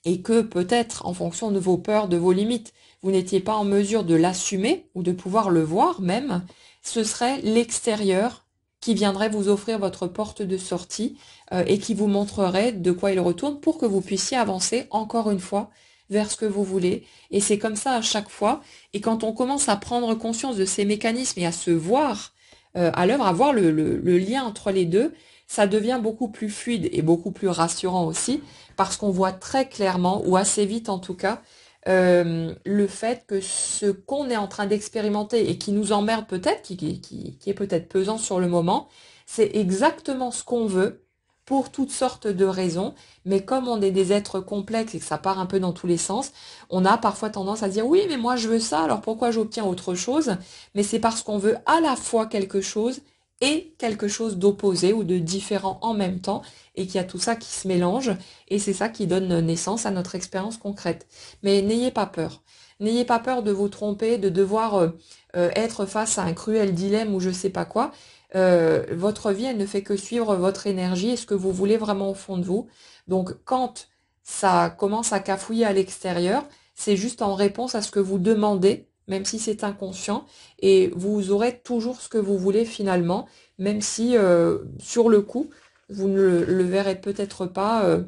et que peut-être en fonction de vos peurs, de vos limites, vous n'étiez pas en mesure de l'assumer ou de pouvoir le voir même, ce serait l'extérieur qui viendrait vous offrir votre porte de sortie et qui vous montrerait de quoi il retourne pour que vous puissiez avancer encore une fois vers ce que vous voulez. Et c'est comme ça à chaque fois. Et quand on commence à prendre conscience de ces mécanismes et à se voir à l'œuvre, à voir le lien entre les deux, ça devient beaucoup plus fluide et beaucoup plus rassurant aussi, parce qu'on voit très clairement, ou assez vite en tout cas, le fait que ce qu'on est en train d'expérimenter et qui nous emmerde peut-être, qui est peut-être pesant sur le moment, c'est exactement ce qu'on veut pour toutes sortes de raisons, mais comme on est des êtres complexes et que ça part un peu dans tous les sens, on a parfois tendance à dire oui, mais moi je veux ça, alors pourquoi j'obtiens autre chose? Mais c'est parce qu'on veut à la fois quelque chose et quelque chose d'opposé ou de différent en même temps, et qu'il y a tout ça qui se mélange, et c'est ça qui donne naissance à notre expérience concrète. Mais n'ayez pas peur. N'ayez pas peur de vous tromper, de devoir être face à un cruel dilemme ou je sais pas quoi. Votre vie, elle ne fait que suivre votre énergie et ce que vous voulez vraiment au fond de vous. Donc quand ça commence à cafouiller à l'extérieur, c'est juste en réponse à ce que vous demandez même si c'est inconscient, et vous aurez toujours ce que vous voulez finalement, même si sur le coup, vous ne le verrez peut-être pas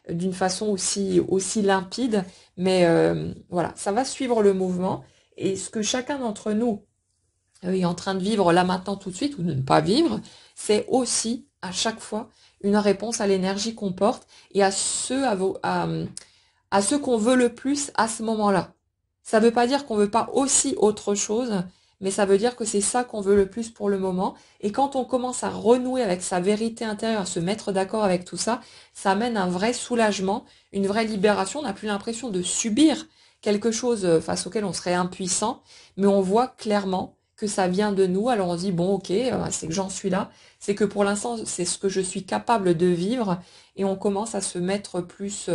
d'une façon aussi limpide, mais voilà, ça va suivre le mouvement, et ce que chacun d'entre nous est en train de vivre là maintenant tout de suite, ou de ne pas vivre, c'est aussi à chaque fois une réponse à l'énergie qu'on porte et à ceux qu'on veut le plus à ce moment-là. Ça ne veut pas dire qu'on veut pas aussi autre chose, mais ça veut dire que c'est ça qu'on veut le plus pour le moment. Et quand on commence à renouer avec sa vérité intérieure, à se mettre d'accord avec tout ça, ça amène un vrai soulagement, une vraie libération. On n'a plus l'impression de subir quelque chose face auquel on serait impuissant, mais on voit clairement que ça vient de nous. Alors on se dit, bon, ok, c'est que j'en suis là, c'est que pour l'instant, c'est ce que je suis capable de vivre, et on commence à se mettre plus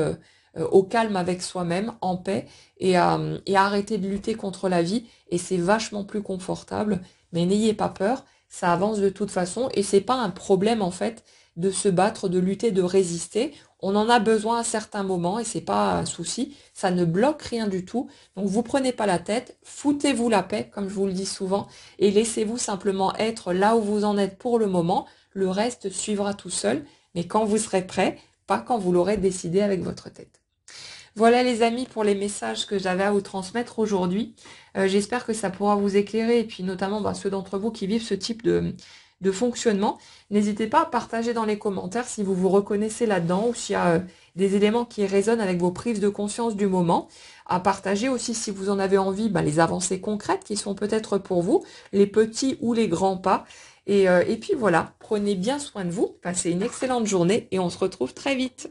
au calme avec soi-même, en paix, et à arrêter de lutter contre la vie. Et c'est vachement plus confortable. Mais n'ayez pas peur, ça avance de toute façon, et c'est pas un problème en fait de se battre, de lutter, de résister. On en a besoin à certains moments et c'est pas un souci. Ça ne bloque rien du tout. Donc vous prenez pas la tête, foutez-vous la paix, comme je vous le dis souvent, et laissez-vous simplement être là où vous en êtes pour le moment. Le reste suivra tout seul, mais quand vous serez prêt, pas quand vous l'aurez décidé avec votre tête. Voilà les amis pour les messages que j'avais à vous transmettre aujourd'hui. J'espère que ça pourra vous éclairer, et puis notamment ceux d'entre vous qui vivent ce type de fonctionnement. N'hésitez pas à partager dans les commentaires si vous vous reconnaissez là-dedans, ou s'il y a des éléments qui résonnent avec vos prises de conscience du moment. À partager aussi si vous en avez envie les avancées concrètes qui sont peut-être pour vous, les petits ou les grands pas. Et puis voilà, prenez bien soin de vous, passez une excellente journée et on se retrouve très vite.